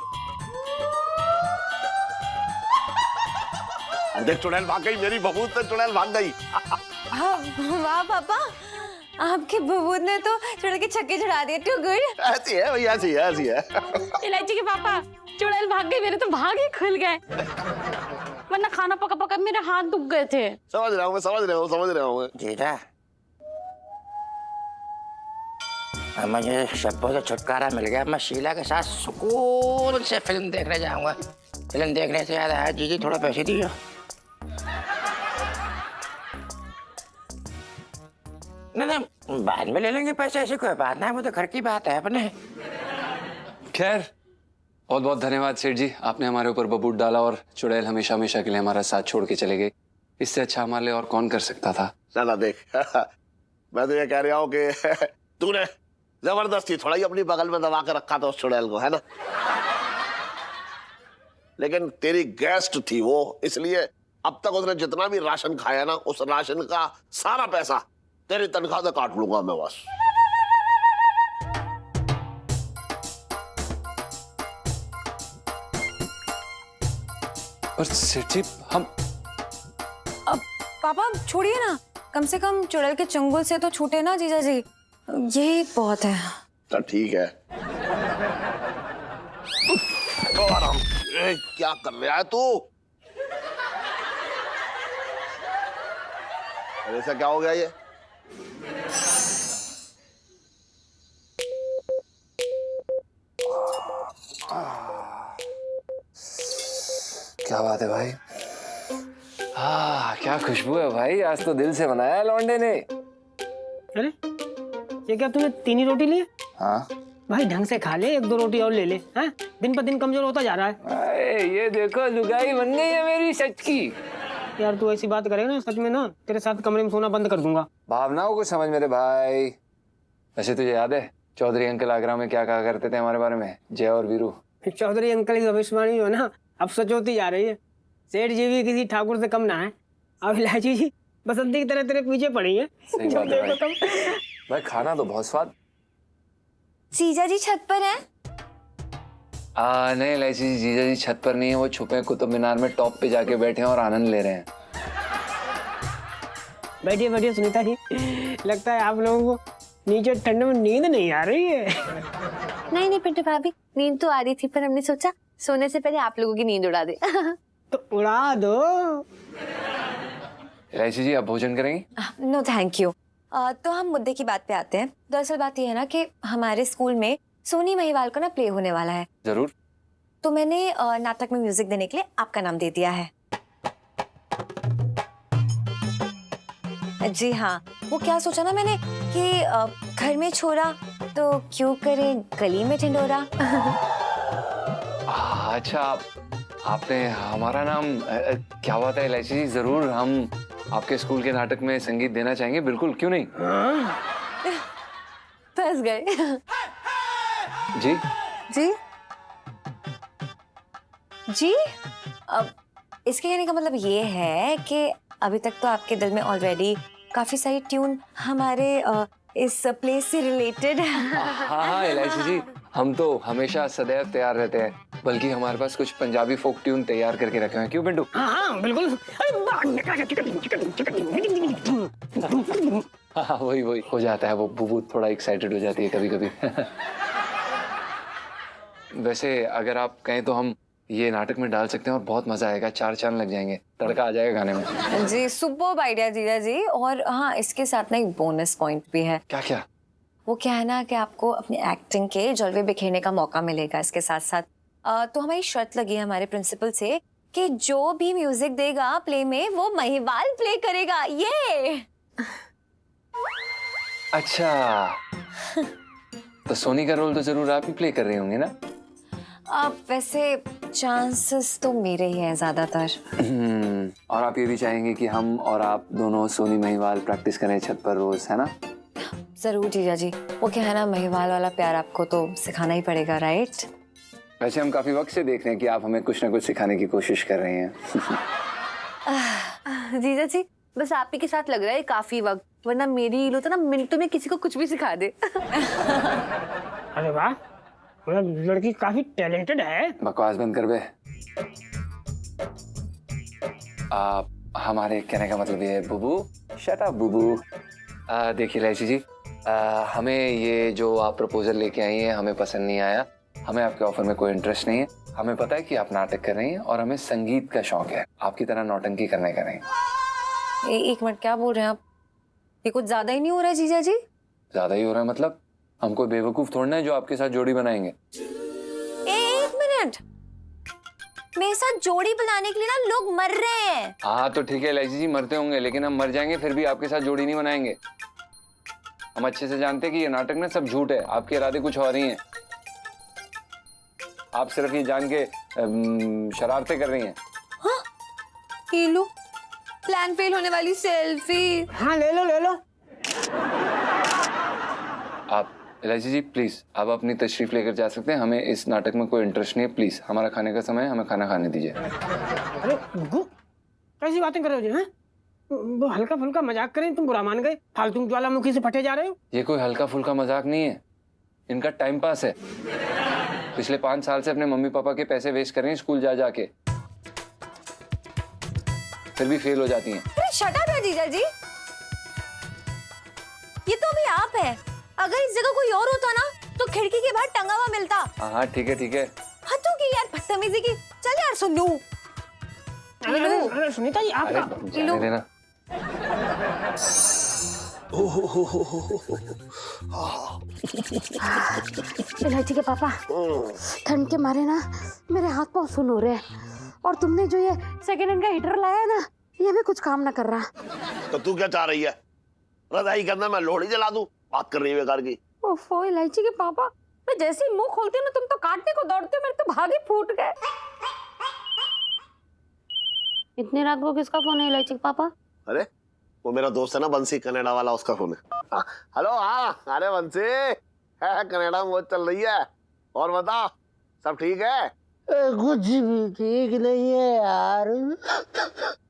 देख चुड़ैल भाग गई, मेरी बहूत से चुड़ैल भाग गई। वाह पापा, आपके बबूत ने तो चुड़ैल के छक्के छुड़ा दिए। Too good. ऐसी है भैया, ऐसी है, ऐसी है। इलायची के पापा, चुड़ैल भाग गई, मेरे तो भाग ही खुल गए, वरना खाना पका पका मेरे हाथ दुख गए थे। समझ रहा हूँ मैं, समझ रहा हूँ, समझ रहा हूँ। जीजा, मुझे शब्बों से छुटकारा मिल गया। मैं शीला के साथ सुकून से फिल्म देखने जाऊंगा। फिल्म देखने से याद आया, जीजी थोड़ा पैसे दियो। नहीं, बाद में ले लेंगे पैसे, ऐसी कोई बात नहीं, वो तो घर की बात है अपने। खैर, बहुत बहुत धन्यवाद सेठ जी, आपने हमारे ऊपर बबूत डाला और चुड़ैल हमेशा हमेशा के लिए हमारा साथ छोड़ के चले गए। इससे अच्छा हमारे लिए और कौन कर सकता था? ना देख, मैं तो ये कह रहा हूँ कि तूने जबरदस्ती थोड़ा ही अपनी बगल में दबा के रखा था उस चुड़ैल को, है ना? लेकिन तेरी गेस्ट थी वो, इसलिए अब तक उसने जितना भी राशन खाया ना, उस राशन का सारा पैसा तेरी तनख्वाह से काट लूंगा मैं बस। पर सेठ जी, हम अब पापा छोड़िए ना, कम से कम चुड़ैल के चंगुल से तो छूटे ना जीजा जी, यही बहुत है। तो ठीक है। आराम। क्या कर रहा है तू? ऐसा क्या हो गया ये? क्या बात है भाई? क्या खुशबू है भाई, आज तो दिल से बनाया है लौंडे ने। अरे ये क्या, तूने 3 ही रोटी ली? हाँ भाई ढंग से खा ले, 1-2 रोटी और ले ले। हैं, दिन पर दिन कमजोर होता जा रहा है। ये देखो, लुगाई बन गई है मेरी सच की। यार तू ऐसी बात करेगा ना, सच में ना तेरे साथ कमरे में सोना बंद कर दूंगा। भावनाओं को समझ मेरे भाई। वैसे तुझे याद है चौधरी अंकल आगरा में क्या कहा करते थे हमारे बारे में, जय और वीरू? चौधरी अंकल की भविष्यवाणी जो है ना, अब सच होती जा रही है। सेठ जी भी किसी ठाकुर से कम ना है। अब इलायची जी बसंती की तरह तेरे पीछे पड़ी है। सही बात है भाई। भाई खाना तो बहुत स्वाद। जीजा जी छत पर हैं? नहीं इलायची जी, जीजा जी छत पर नहीं है, वो छुपे कुतुब मीनार में टॉप पे जाके बैठे हैं और आनंद ले रहे हैं। बैठिए बैठिए सुनीता जी, लगता है आप लोगों को नीचे ठंड में नींद नहीं आ रही है। नहीं नहीं पिंटू भाभी, नींद तो आ रही थी, पर हमने सोचा सोने से पहले आप लोगों की नींद उड़ा दे। तो उड़ा दो। इलायची जी, आप भोजन करेंगी? No thank you. तो हम मुद्दे की बात पे आते हैं। दरअसल बात यह है ना कि हमारे स्कूल में सोनी महिवाल का ना प्ले होने वाला है। जरूर। तो मैंने नाटक में म्यूजिक देने के लिए आपका नाम दे दिया है। जी हाँ, वो क्या सोचा ना मैंने कि घर में छोरा तो क्यों करे गली में ढिंडोरा। अच्छा, आपने हमारा नाम क्या बात है इलायची जी, जरूर हम आपके स्कूल के नाटक में संगीत देना चाहेंगे, बिल्कुल, क्यों नहीं। फंस गए। जी जी जी अब इसके कहने का मतलब ये है कि अभी तक तो आपके दिल में ऑलरेडी काफी सारी ट्यून हमारे इस प्ले से रिलेटेड हाँ इलायची जी, हम तो हमेशा सदैव तैयार रहते हैं, बल्कि हमारे पास कुछ पंजाबी फोक ट्यून तैयार करके रखे हैं। क्यों पिंटू? हाँ हाँ बिल्कुल। हाँ वही हो जाता है, वो बुबू थोड़ा एक्साइटेड हो जाती है कभी कभी। वैसे अगर आप कहें तो हम ये नाटक में डाल सकते हैं और बहुत मजा आएगा, 4 चांद लग जाएंगे, तड़का आ जाएगा गाने में। जी सुपर्ब आइडिया जीजा जी। और हाँ, इसके साथ ना एक बोनस पॉइंट भी है। क्या क्या? वो क्या है ना कि आपको अपनी एक्टिंग के जलवे बिखेरने का मौका मिलेगा इसके साथ साथ। तो हमारी शर्त लगी है हमारे प्रिंसिपल से कि जो भी म्यूजिक देगा प्ले में वो महिवाल प्ले करेगा। ये अच्छा, तो सोनी का रोल तो जरूर आप ही प्ले कर रहे होंगे ना? वैसे चांसेस तो मेरे ही हैं ज्यादातर। और आप ये भी चाहेंगे कि हम और आप दोनों सोनी महिवाल प्रैक्टिस करें छत पर रोज, है ना? जरूर जीजा जी। वो क्या है ना, महिवाल वाला प्यार आपको तो सिखाना ही पड़ेगा, राइट? वैसे हम काफी वक्त से देख रहे हैं कि आप हमें कुछ ना कुछ सिखाने की कोशिश कर रहे हैं। जीजा जी बस आप ही के साथ लग रहा है काफी वक्त, वरना मेरी लो तो ना मिनटों में किसी को कुछ भी सिखा दे। अरे वाह, लड़की काफी टैलेंटेड है। बकवास बंद कर बे। आप हमारे कहने का मतलब ये है बुबू, शट अप बुबू। देखिए इलायची जी, हमें ये जो आप प्रपोजल लेके आई हैं हमें पसंद नहीं आया। हमें आपके ऑफर में कोई इंटरेस्ट नहीं है। हमें पता है कि आप नाटक कर रही हैं और हमें संगीत का शौक है, आपकी तरह नौटंकी करने का नहीं। एक मिनट, क्या बोल रहे हैं आप? ये कुछ ज्यादा ही नहीं हो रहा है जीजा जी? ज्यादा ही हो रहा है मतलब? हम कोई बेवकूफ थोड़ना है जो आपके साथ जोड़ी बनाएंगे। एक मिनट, मेरे साथ जोड़ी बनाने के लिए ना लोग मर रहे हैं। हाँ तो ठीक है इलायची जी, मरते होंगे, लेकिन हम मर जाएंगे फिर भी आपके साथ जोड़ी नहीं बनाएंगे। हम अच्छे से जानते हैं कि ये नाटक ना सब झूठ है, आपके इरादे कुछ और ही हैं। आप सिर्फ ये जान के शरारतें कर रही हैं। हाँ? ये लो प्लान फेल होने वाली सेल्फी। हाँ ले लो ले लो। आप इलायची जी प्लीज, आप अपनी तशरीफ लेकर जा सकते हैं। हमें इस नाटक में कोई इंटरेस्ट नहीं है। प्लीज, हमारा खाने का समय है, हमें खाना खाने दीजिए। अरे गुग्गू, कैसी बातें कर रहे हो जी? वो हल्का फुल्का मजाक करें, तुम बुरा मान गए, फालतू ज्वालामुखी से फटे जा रहे हो। ये कोई हल्का फुल्का मजाक नहीं है, इनका टाइम पास है। पिछले 5 साल से अपने मम्मी पापा के पैसे वेस्ट कर रही हैं स्कूल जा जाके, फिर भी फेल हो जाती हैं। अरे शट अप जीजा जी, ये तो अभी आप हैं। अगर इस जगह कोई और होता ना तो खिड़की के बाहर टंगा हुआ मिलता। हाँ ठीक है ठीक है। हदों की यार, बदतमीजी की। चल यार सुन लू। अरे सुनीता जी अरे आपका जाने देना। इलायची के पापा, ठंड के मारे ना मेरे हाथ पांव सुन हो रहे हैं, और तुमने जो ये सेकेंड हैंड का हीटर लाया है ना, ये भी कुछ काम ना कर रहा। तो तू क्या चाह रही है? रजाई के अंदर मैं लोहड़ी जला दूं? बात कर रही है बेकार की। ओफो इलायची के पापा, मैं जैसे ही मुंह खोलती हूँ ना तुम तो काटने को दौड़ते हो, मेरे तो भागे फूट गए। इतनी रात को किसका फोन है इलायची के पापा? अरे वो मेरा दोस्त है ना बंसी, कनाडा वाला, उसका फोन है। हेलो, हाँ अरे बंसी है, कनाडा में वो चल रही है। और बता, सब ठीक है? कुछ भी ठीक नहीं है यार।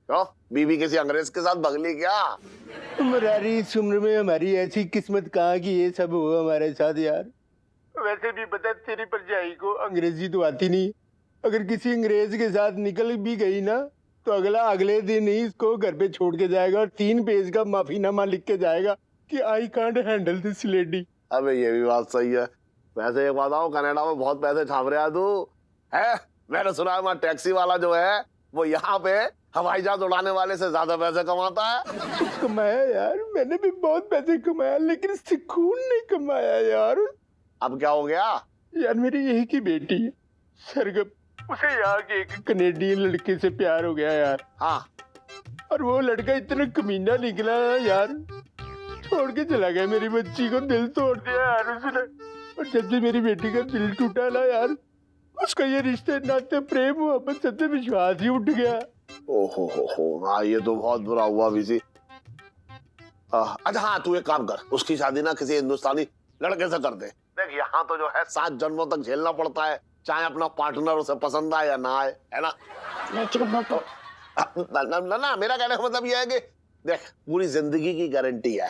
तो बीबी किसी अंग्रेज के साथ भगली क्या? मुरारी, इस उम्र में हमारी ऐसी किस्मत कहाँ की ये सब हुआ हमारे साथ यार। वैसे भी पता तेरी परछाई को अंग्रेजी तो आती नहीं। अगर किसी अंग्रेज के साथ निकल भी गई ना तो अगले दिन ही इसको घर पे छोड़ के जाएगा और 3 पेज का माफीनामा लिख के जाएगा कि I can't handle this lady. अबे ये भी बात सही है। वैसे एक बताओ, कनाडा में बहुत पैसे छाप रहा है तू है? मैंने सुना है वहाँ टैक्सी वाला जो है वो यहाँ पे हवाई जहाज उड़ाने वाले से ज्यादा पैसे कमाता है। कमाया यार, मैंने भी बहुत पैसे कमाया, लेकिन सुकून नहीं कमाया यार। अब क्या हो गया? यार मेरी यही की बेटी है सरगम, उसे यहाँ के एक कनेडियन लड़के से प्यार हो गया यार। हाँ, और वो लड़का इतना कमीना निकला यार, छोड़ के चला गया मेरी बच्ची को, दिल तोड़ दिया यार उसने। और जब से मेरी बेटी का दिल टूटा ना यार, उसका ये रिश्ते नाते प्रेम मोहब्बत सबसे विश्वास ही उठ गया। ओहो, हाँ ये तो बहुत बुरा हुआ बीसी। अच्छा हाँ, तू एक काम कर, उसकी शादी ना किसी हिंदुस्तानी लड़के से कर दे। देख यहाँ तो जो है 7 जन्मों तक झेलना पड़ता है, चाहे अपना पार्टनर उसे पसंद आए या ना आए, है ना? इलायची का पापा ना मेरा कहने का मतलब यह है कि देख पूरी जिंदगी की गारंटी है।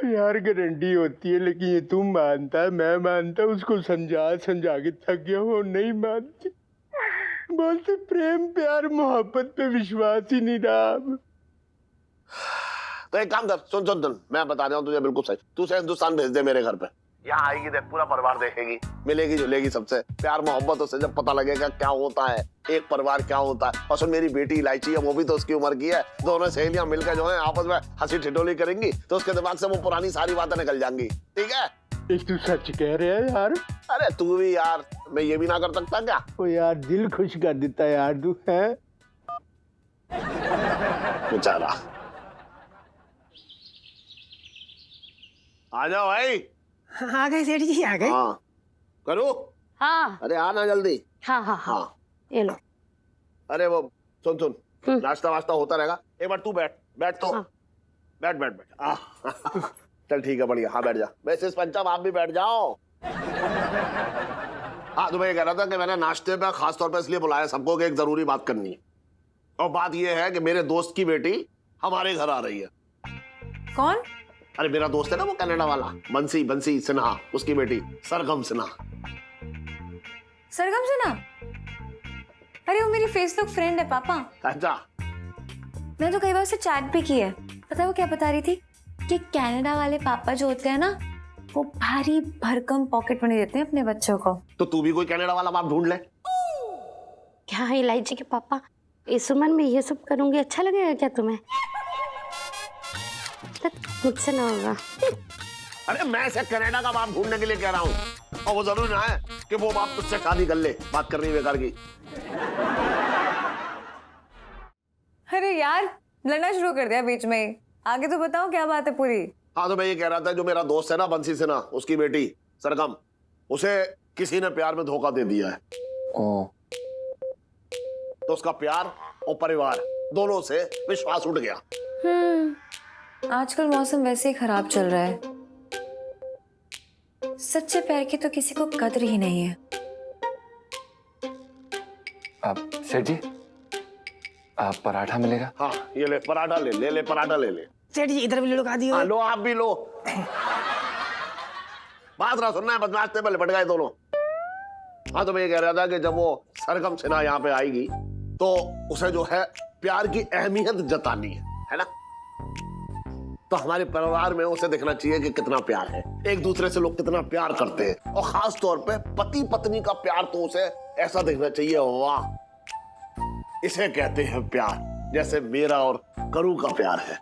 यार गारंटी होती है, लेकिन ये तुम मानता है, मैं मानता, उसको समझा समझा के थक गया, वो नहीं मानती। बोलते प्रेम प्यार मोहब्बत पे विश्वास ही नहीं रहा अब। तो एक काम कर, सुन, मैं बता रहा हूँ तुझे बिल्कुल सही, तू उसे हिंदुस्तान भेज दे मेरे घर पे। यहाँ आएगी, देख पूरा परिवार देखेगी, मिलेगी जुलेगी सबसे, प्यार मोहब्बत उसे जब पता लगेगा क्या होता है एक परिवार क्या होता है। और सुन, मेरी बेटी इलायची है, वो भी तो उसकी उम्र की है, दोनों सहेलियां मिलकर जो है आपस में हंसी ठिठोली करेंगी तो उसके दिमाग से वो पुरानी सारी बातें निकल जाएंगी, ठीक है? तू सच कह रहे है यार? अरे तू भी यार, मैं ये भी ना कर सकता क्या? ओ यार दिल खुश कर देता है यार तू, है बेचारा। आ जाओ भाई। आ गए सेठ जी, आ गए। हाँ करो। हाँ अरे आना जल्दी। हाँ हाँ हाँ, ये लो। अरे वो सुन नाश्ता वाश्ता होता रहेगा, एक बार तू बैठ तो। बैठ चल ठीक है, बढ़िया। हाँ बैठ जा। वैसे पंचम आप भी बैठ जाओ। हाँ तो मैं ये कह रहा था कि मैंने नाश्ते पे खास तौर पे इसलिए बुलाया सबको कि एक जरूरी बात करनी है। और बात ये है कि मेरे दोस्त की बेटी हमारे घर आ रही है। कौन? अरे मेरा दोस्त है ना वो कनाडा वाला, बंसी सिन्हा, उसकी बेटी सरगम सिन्हा। सरगम सिन्हा? अरे वो मेरी फेसबुक फ्रेंड है पापा। अच्छा। मैं तो कई बार उससे चैट भी की है। पता है वो क्या बता रही थी कि कनाडा वाले पापा जो होते हैं ना, वो भारी भरकम पॉकेट मनी देते हैं अपने बच्चों को। तो तू भी कोई कनाडा वाला बाप ढूंढ ले। क्या इलायची के पापा, इस उम्र में ये सब करूंगी अच्छा लगेगा क्या तुम्हें? मुझसे ना होगा। अरे मैं से कनाडा का बाप ढूंढने के लिए कह रहा हूँ, और वो जरूरी ना है कि वो बाप तुझसे शादी कर ले, बात करनी बेकार की। अरे यार लड़ना शुरू कर दिया बीच में ही। आगे तो बताओ क्या बात है पूरी। हाँ तो मैं ये कह रहा था, जो मेरा दोस्त है ना बंसी सिन्हा, उसकी बेटी सरगम, उसे किसी ने प्यार में धोखा दे दिया है। तो उसका प्यार और परिवार दोनों से विश्वास उठ गया। आजकल मौसम वैसे ही खराब चल रहा है। सच्चे प्यार की तो किसी को कदर ही नहीं है। सेठ जी, पराठा मिलेगा? हाँ ये ले पराठा ले पराठा ले। सेठ जी इधर भी लुका दियो। हाँ लो, आप भी लो। बात ना सुनना है, बदमाश में लिपट गए दोनों। हाँ तो मैं ये कह रहा था कि जब वो सरगम सिन्हा यहाँ पे आएगी तो उसे जो है प्यार की अहमियत जतानी है ना? तो हमारे परिवार में उसे दिखना चाहिए कि कितना प्यार है, एक दूसरे से लोग कितना प्यार करते हैं, और खास तौर पे पति पत्नी का प्यार तो उसे ऐसा दिखना चाहिए, वाह इसे कहते हैं प्यार, जैसे मेरा और करू का प्यार है।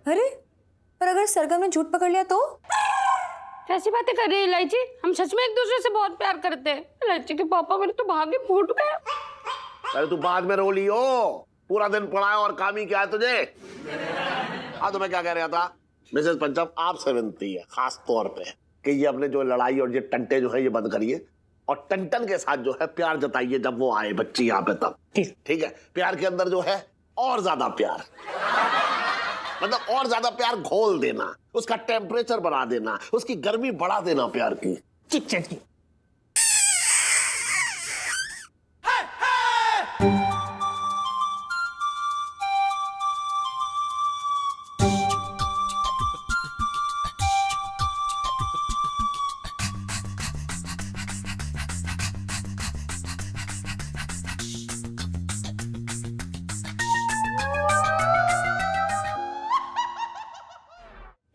अरे पर अगर सरगम ने झूठ पकड़ लिया तो? कैसी बातें कर रही है इलायची? हम सच में एक दूसरे से बहुत प्यार करते हैं। इलायची के पापा, मेरे तो भाग्य फूट गया। अरे तू बाद में रो लियो, पूरा दिन पढ़ा है और काम ही क्या है तुझे। हाँ तो मैं क्या कह रहा था, मिसेस पंचम आपसे विनती है खास तौर पे कि ये अपने जो लड़ाई और ये टंटे जो है ये बंद करिए, और टंटन के साथ जो है प्यार जताइए जब वो आए बच्ची यहाँ पे तब। ठीक है? प्यार के अंदर जो है और ज्यादा प्यार, मतलब और ज्यादा प्यार घोल देना, उसका टेम्परेचर बढ़ा देना, उसकी गर्मी बढ़ा देना प्यार की। ठीक सेठ जी।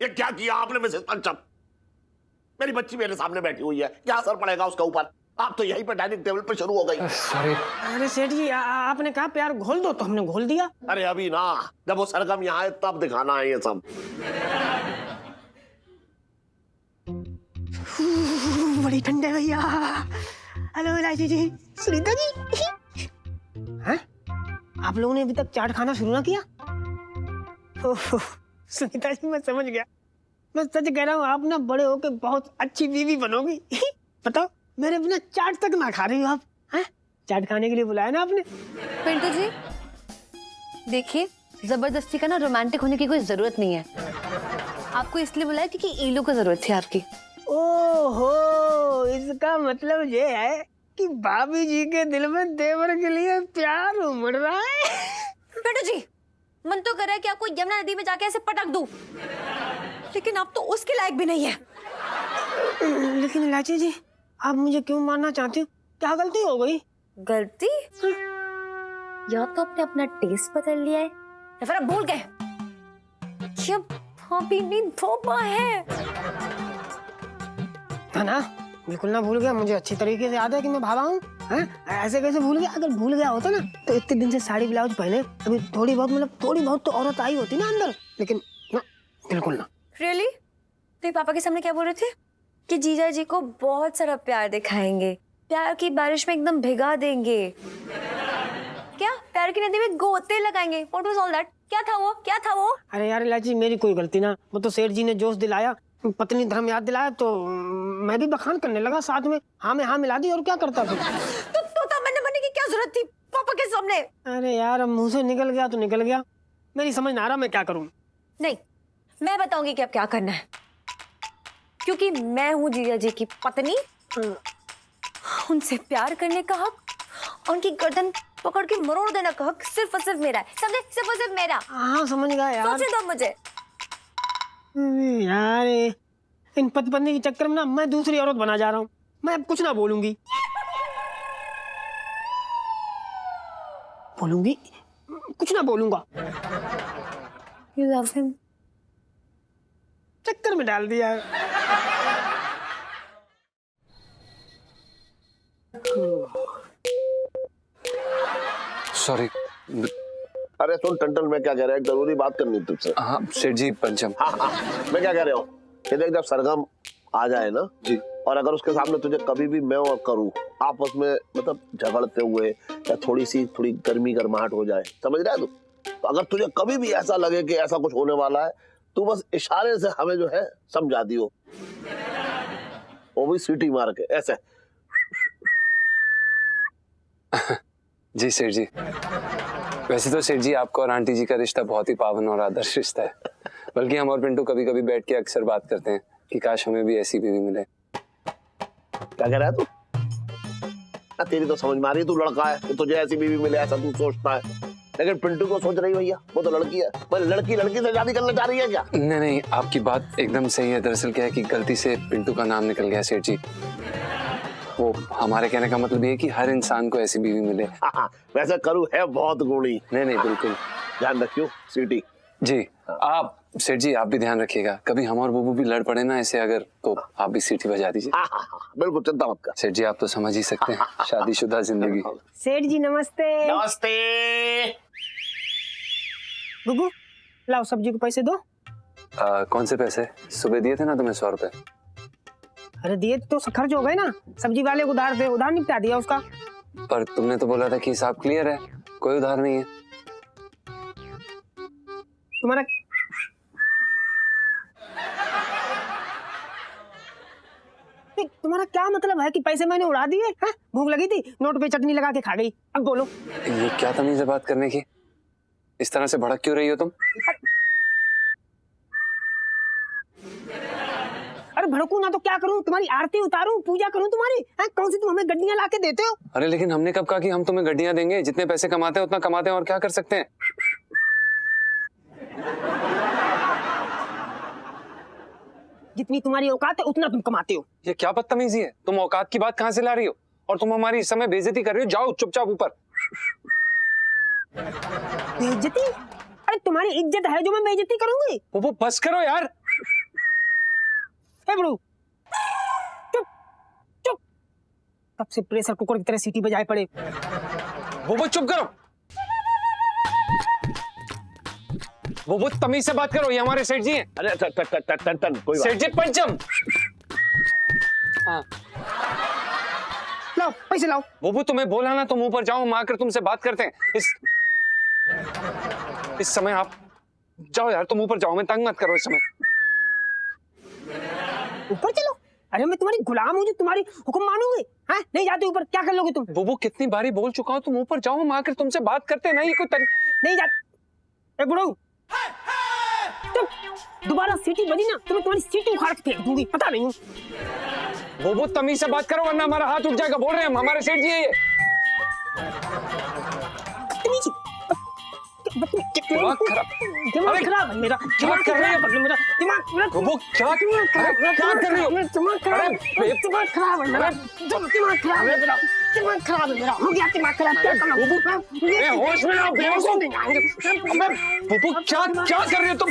ये क्या किया आपने मिसेस पंचम? मेरी बच्ची मेरे सामने बैठी हुई है, क्या असर पड़ेगा उसका ऊपर? आप तो यहीं पे डाइनिंग टेबल पे शुरू हो गई। सॉरी। अरे सेठ जी आपने कहा प्यार घोल दो तो हमने घोल दिया। अरे अभी ना, जब वो सरगम यहाँ आए तब दिखाना है ये सब। बड़ी ठंडे भैया। हेलो इलायची जी, सुनीता जी। हैं? आप लोगों ने अभी तक चाट खाना शुरू ना किया? ओह, सुनीता जी मैं समझ गया। मैं सच कह रहा हूँ, आप ना बड़े होके बहुत अच्छी बीवी बनोगी। बताओ, मेरे बिना चाट तक ना खा रही हो आप। हैं? चाट खाने के लिए बुलाया ना आपने? पिंटू जी देखिए, जबरदस्ती का ना रोमांटिक होने की कोई जरूरत नहीं है। आपको इसलिए बुलाया क्योंकि ईलू को जरूरत थी आपकी। ओहो, इसका मतलब ये है कि भाभी जी के दिल में देवर के लिए प्यार उमड़ रहा है। बेटू जी, मन तो कर रहा है कि आपको यमुना नदी में जाके ऐसे पटक दूं, लेकिन आप तो उसके लायक भी नहीं है। लेकिन इलायची जी, आप मुझे क्यों मारना चाहती हो? क्या गलती हो गई? गलती? या तो आपने अपना टेस्ट बदल लिया है या फिर आप भूल गए कि अब भाभी भी धोबा है ना? बिल्कुल ना भूल गया, मुझे अच्छी तरीके से याद है कि मैं भावा हूँ। ऐसे कैसे भूल गया? अगर भूल गया होता ना तो इतने दिन से साड़ी ब्लाउज पहने अभी थोड़ी बहुत तो औरत आई होती ना अंदर, लेकिन ना, बिल्कुल ना। रियली? तो पापा के सामने क्या बोल रहे थे कि जीजा जी को बहुत सारा प्यार दिखाएंगे, प्यार की बारिश में एकदम भिगा देंगे, क्या प्यार की नदी में गोते लगाएंगे? What was all that? क्या था वो? अरे यार इलायची, मेरी कोई गलती ना, वो तो सेठ जी ने जोश दिलाया, पत्नी धर्म याद दिलाया, तो मैं भी बखान करने लगा, साथ में हाँ में हाँ मिला दी, और क्या करता फिर? तो मैंने बनने की क्या जरूरत थी पापा के सामने? अरे यार, अब मुंह से निकल गया तो निकल गया, मेरी समझ ना आ रहा मैं क्या करूं। नहीं, मैं बताऊंगी कि अब क्या करना है, क्योंकि मैं हूँ जीजा जी की पत्नी। उनसे प्यार करने का हक, उनकी गर्दन पकड़ के मरोड़ देने का हक सिर्फ और सिर्फ मेरा है, समझे? सिर्फ और सिर्फ मेरा। हाँ समझ गया यार। सोचने दो मुझे। यार इन पति पत्नी के चक्कर में ना मैं दूसरी औरत बना जा रहा हूँ। मैं अब कुछ ना बोलूंगी। कुछ ना बोलूंगा। You love him? चक्कर में डाल दिया। सॉरी। अरे सुन टंटन, मैं क्या कह रहा हूँ, एक जरूरी बात करनी है तुझसे। हाँ सेठ जी, पंचम। हाँ, मैं क्या कह रहा हूँ कि देख, जब सरगम आ जाए ना जी, और अगर उसके सामने तुझे कभी भी मैं और करूँ आपस में, मतलब झगड़ते हुए या थोड़ी गर्मी गर्माहट हो जाए, समझ रहा है तू? तो अगर तुझे कभी भी ऐसा लगे कि ऐसा कुछ होने वाला है, तू बस इशारे से हमें जो है समझा दियो, वो भी सीटी मार के ऐसे। जी सेठ जी। वैसे तो सेठ जी, आपका और आंटी जी का रिश्ता बहुत ही पावन और आदर्श रिश्ता है, बल्कि हम और पिंटू कभी कभी बैठ के अक्सर बात करते हैं कि काश हमें भी ऐसी बीवी मिले। क्या कह रहा है तू? तेरी तो समझ में आ रही है, तू लड़का है, तुझे ऐसी बीवी मिले ऐसा तू सोचता है, लेकिन पिंटू को सोच रही भैया, वो तो लड़की है। लड़की से शादी करना चाह रही है क्या? नहीं, आपकी बात एकदम सही है। दरअसल क्या है कि गलती से पिंटू का नाम निकल गया सेठ जी। वो हमारे कहने का मतलब ये है कि हर इंसान को ऐसी बीवी मिले। वैसे करू है बहुत गुणी। नहीं बिल्कुल, ध्यान रखियो सीटी जी। आप सेठ जी, आप भी ध्यान रखिएगा, कभी हम और बुबू भी लड़ पड़े ना ऐसे अगर, तो आप भी सीटी बजा दीजिए। बिल्कुल, चिंता मत कर सेठ जी, आप तो समझ ही सकते हैं, शादीशुदा जिंदगी। सेठ जी नमस्ते। नमस्ते। गुगू, लाओ सब्जी को पैसे दो। कौन से पैसे? सुबह दिए थे ना तुम्हें 100 रुपए। अरे दिए तो खर्च हो गए ना, सब्जी वाले को उधार थे, उधार निपटा दिया उसका। पर तुमने तो बोला था कि हिसाब क्लियर है, कोई उधार नहीं है। तुम्हारा क्या मतलब है कि पैसे मैंने उड़ा दिए? भूख लगी थी, नोट पे चटनी लगा के खा गई। अब बोलो, ये क्या तमीज है बात करने की? इस तरह से भड़क क्यों रही हो तुम? अरे भड़कू ना तो क्या करूं? तुम्हारी आरती उतारूं, पूजा करूं तुम्हारी? कौन सी तुम हमें गड्डियां लाके देते हो? अरे लेकिन हमने कब कहा कि हम तुम्हें गड्डियां देंगे? जितने पैसे कमाते हैं उतना कमाते हैं, और क्या कर सकते हैं। जितनी तुम्हारी औकात है उतना तुम कमाते हो। ये क्या बदतमीजी है? तुम औकात की बात कहां से ला रही हो? और तुम हमारी इस समय बेइज्जती कर रही हो। जाओ चुपचाप ऊपर। बेइज्जती? अरे तुम्हारी इज्जत है जो मैं बेइज्जती करूंगी? वो बस करो यार। बड़ू चुप चुप, तब से प्रेशर कुकर की तरह सीटी बजाए पड़े। वो चुप करो। वो तमीज से बात करो, ये हमारे सेठ जी हैं। अरे टन कोई सेठ जी पंचम। हाँ लाओ पैसे लाओ। वो तुम्हें बोला ना तुम ऊपर जाओ, हम आकर तुमसे बात करते हैं। इस समय आप जाओ यार, तुम ऊपर जाओ, मैं तंग मत करो इस समय। ऊपर चलो? अरे मैं तुम्हारी गुलाम हूँ जो तुम्हारी हुक्म मानूंगी? नहीं जाते ऊपर, क्या कर लोगे तुम? बुबू कितनी बारी बोल चुका हूँ, तुम ऊपर जाओ, हम आकर तुमसे बात करते हैं ना। ये कोई नहीं जाते। बुढ़ऊ चुप दोबारा सीटी बजी ना तो मैं तुम्हारी सीटी उखाड़ के फेंक दूंगी, पता नहीं। वो तमीज से बात करो वरना हमारा हाथ उठ जाएगा। बोल रहे हैं हम, हमारे सेठ जी है ये। दिमाग खराब, दिमाग खराब है मेरा, दिमाग कर रही है? खराब है मेरा, दिमाग वो क्या कर रही हो? दिमाग खराब है, दिमाग खराब है मेरा, दिमाग खराब है मेरा, दिमाग खराब है मेरा, हो गया दिमाग खराब। क्या करूं? होश में आओ, बेहोश हो। अबे वो क्या कर रही हो तुम?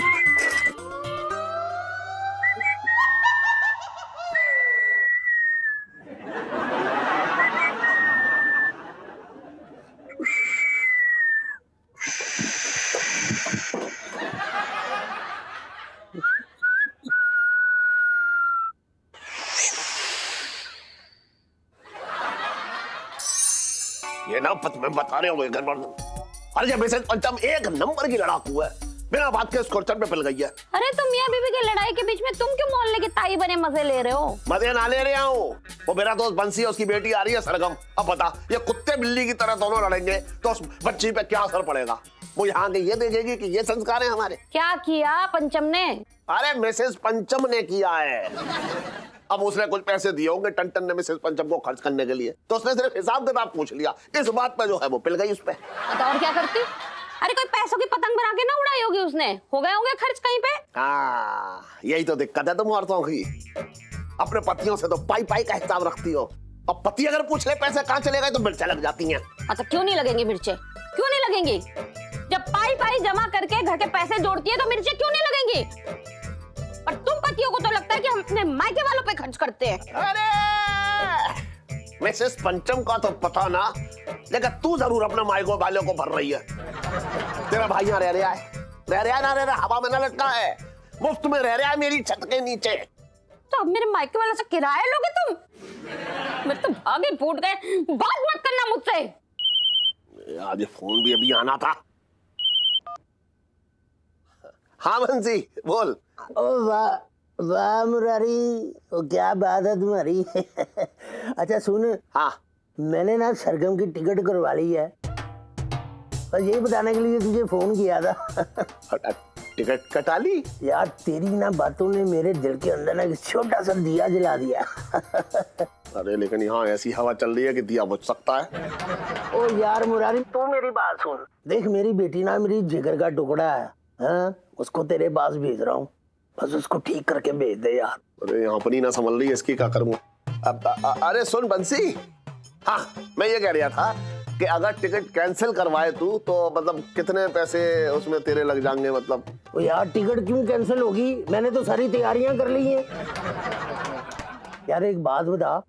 ये ना मैं बता रहे हो घर पर। अरे जब मिसेस पंचम एक नंबर की लड़ाकू है, बिना बात के स्कॉर्चर पे पिल गई है। अरे तुम मियां बीवी की लड़ाई के बीच में तुम क्यों मोहल्ले की ताई बने मजे ले रहे हो? मजे ना ले रहा हूँ, वो मेरा दोस्त बंसी है, उसकी बेटी आ रही है सरगम। अब बता, ये कुत्ते बिल्ली की तरह दोनों लड़ेंगे तो उस बच्ची पे क्या असर पड़ेगा? वो यहाँ के ये देखेगी कि ये संस्कार है हमारे। क्या किया पंचम ने? अरे मिसेस पंचम ने किया है। अब उसने कुछ पैसे दिए होंगे टन ने मिसेस पंचम को खर्च करने के लिए, तो उसने सिर्फ हिसाब किताब पूछ लिया, इस बात पे जो है वो पिल गई उस पे। तो और क्या करती? अरे कोई पैसों की पतंग बना के ना उड़ाई होगी उसने, हो गए होंगे खर्च कहीं पे। हाँ, यही तो दिक्कत है तुम औरतों की, अपने पतियों से तो पाई पाई का हिसाब रखती हो, अब पति अगर पूछ ले पैसे कहाँ चले गए तो मिर्चें लग जाती हैं। अच्छा क्यों नहीं लगेंगी मिर्चें? क्यों नहीं लगेंगी? जब पाई पाई जमा करके घर के पैसे जोड़ती है तो मिर्चें क्यों नहीं लगेंगी? और तुम पतियों को तो लगता है कि हम अपने मायके वालों पे खर्च करते हैं। अरे मिसेस पंचम का तो पता ना, लेकिन तू जरूर अपने मायकों वालों को भर रही है। तेरा भाई यहाँ रह रहा है, ना रह रहा, हवा में ना लटका है, मुफ्त में रह रहा है मेरी छत के नीचे। तो अब मेरे मायके वालों से किराया लोगे तुम? मेरे तो भागे फूट गए, बात मत करना मुझसे। आज ये फोन भी अभी आना था। हाँ बंसी बोल। ओ वाह वाह मुरारी, ओ क्या बात है तुम्हारी। अच्छा सुन, हाँ मैंने ना सरगम की टिकट करवा ली है, और यही बताने के लिए तुझे फोन किया था। टिकट कटा ली? यार तेरी ना बातों ने मेरे दिल के अंदर ना एक छोटा सा दिया जला दिया। अरे लेकिन यहाँ ऐसी हवा चल रही है कि दिया बुझ सकता है। ओ यार मुरारी तू मेरी बात सुन, देख मेरी बेटी ना मेरी जिगर का टुकड़ा है, हाँ? उसको तेरे पास भेज रहा हूँ, बस उसको ठीक करके भेज दे यार। अरे यहाँ पर ही ना संभल रही है, इसकी क्या करूँ अब? अरे सुन बंसी, हाँ मैं ये कह रहा था कि अगर टिकट कैंसिल करवाए तू तो मतलब कितने पैसे उसमें तेरे लग जाएंगे मतलब? ओ यार टिकट क्यों कैंसिल होगी, मैंने तो सारी तैयारियां कर ली हैं। यार एक बात बता,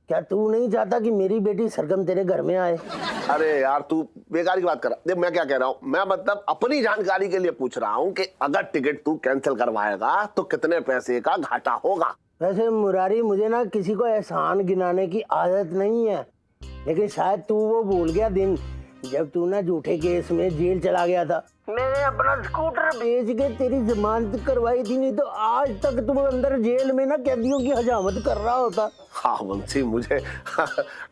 क्या तू नहीं चाहता कि मेरी बेटी सरगम तेरे घर में आए? अरे यार तू बेकार की बात कर रहा। देख मैं क्या कह रहा हूँ, मैं मतलब अपनी जानकारी के लिए पूछ रहा हूँ कि अगर टिकट तू कैंसिल करवाएगा तो कितने पैसे का घाटा होगा? वैसे मुरारी मुझे ना किसी को एहसान गिनाने की आदत नहीं है, लेकिन शायद तू वो भूल गया दिन जब तू ना झूठे केस में जेल चला गया था। मैंने अपना स्कूटर बेच के तेरी जमानत करवाई थी, नहीं तो आज तक तुम अंदर जेल में ना कैदियों की हजामत कर रहा होता। हाँ बंसी मुझे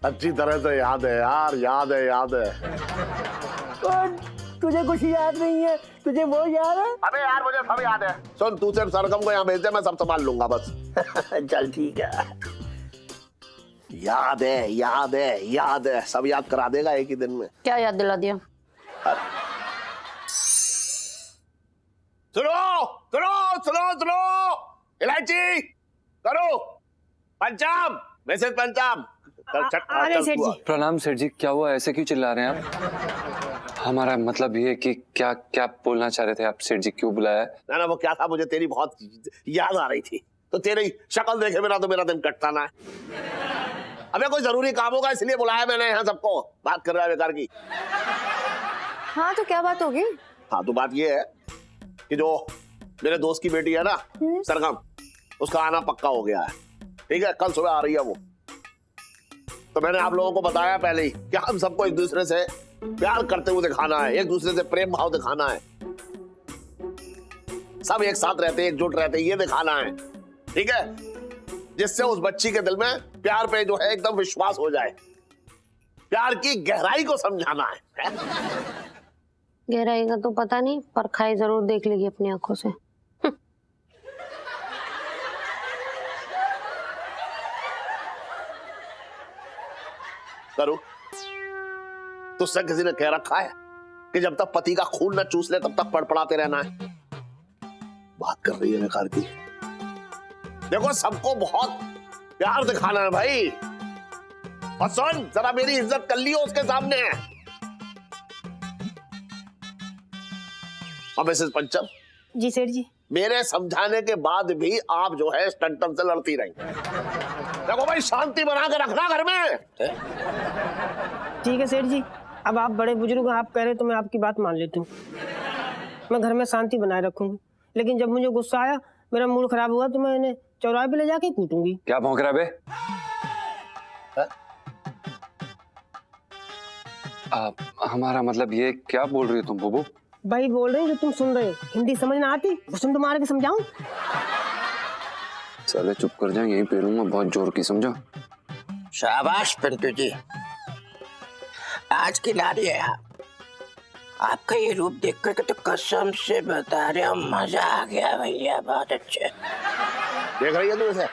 अच्छी तरह से याद है यार, याद है। और तुझे कुछ याद नहीं है? तुझे वो याद है? अबे यार मुझे सब याद है। सुन तू सिर्फ सरगम को यहाँ भेज दे, मैं सब संभाल लूंगा बस। चल ठीक है। याद है, सब याद करा देगा एक ही दिन में। क्या याद दिला दिया? सुनो इलायची करो, पंचम मैसेज पंचम। अरे सेठ जी। प्रणाम सेठ जी, क्या हुआ, ऐसे क्यों चिल्ला रहे हैं आप? हमारा मतलब ये कि क्या क्या बोलना चाह रहे थे आप सेठ जी, क्यों बुलाया? ना वो क्या था, मुझे तेरी बहुत याद आ रही थी, तो तेरी शक्ल देखे बिना तो मेरा दिन कटता ना है। अबे कोई जरूरी काम होगा इसलिए बुलाया मैंने यहाँ सबको, बात कर रहा है बेकार की। हाँ तो क्या बात होगी? हाँ तो बात ये है कि जो मेरे दोस्त की बेटी है ना सरगम, उसका आना पक्का हो गया है। ठीक है, कल सुबह आ रही है वो। तो मैंने आप लोगों को बताया पहले ही कि हम सबको एक दूसरे से प्यार करते हुए दिखाना है, एक दूसरे से प्रेम भाव दिखाना है, सब एक साथ रहते एकजुट रहते ये दिखाना है। ठीक है, जिससे उस बच्ची के दिल में प्यार पे जो है एकदम विश्वास हो जाए, प्यार की गहराई को समझाना है। गहराई का तो पता नहीं, पर खाई जरूर देख लेगी अपनी आंखों से। करूं? तुझसे किसी ने कह रखा है कि जब तक पति का खून न चूस ले तब तक पड़पड़ाते रहना है? बात कर रही है बेकार की। देखो, सबको बहुत प्यार दिखाना है भाई। और सुन, जरा मेरी इज्जत कर लियो उसके सामने। और मिसेस पंचम जी सेठ जी। मेरे समझाने के बाद भी आप जो है टन से लड़ती रही। देखो भाई, शांति बना के रखना घर में। ठीक है सेठ जी, अब आप बड़े बुजुर्ग आप कह रहे तो मैं आपकी बात मान लेती हूँ। मैं घर में शांति बनाए रखूंगी, लेकिन जब मुझे गुस्सा आया, मेरा मूड खराब हुआ तो मैं इन्हें चौराहे पे ले जाके कूटूंगी। क्या भौंक रहा बे? हमारा मतलब ये क्या बोल रही हो तुम बुबू? भाई बोल रहे हो जो तुम सुन रहे हो। हिंदी समझ ना आती? घुसम तो मार के समझाऊं? चले चुप कर जाओ, यहीं पेरूंगा बहुत जोर की, समझो। शाबाश पिंटू जी, आज की लारी है आप। आपका ये रूप देख कर के तो कसम से बता रहे हो मजा आ गया भैया, बहुत अच्छे। देख रही है तू इसे?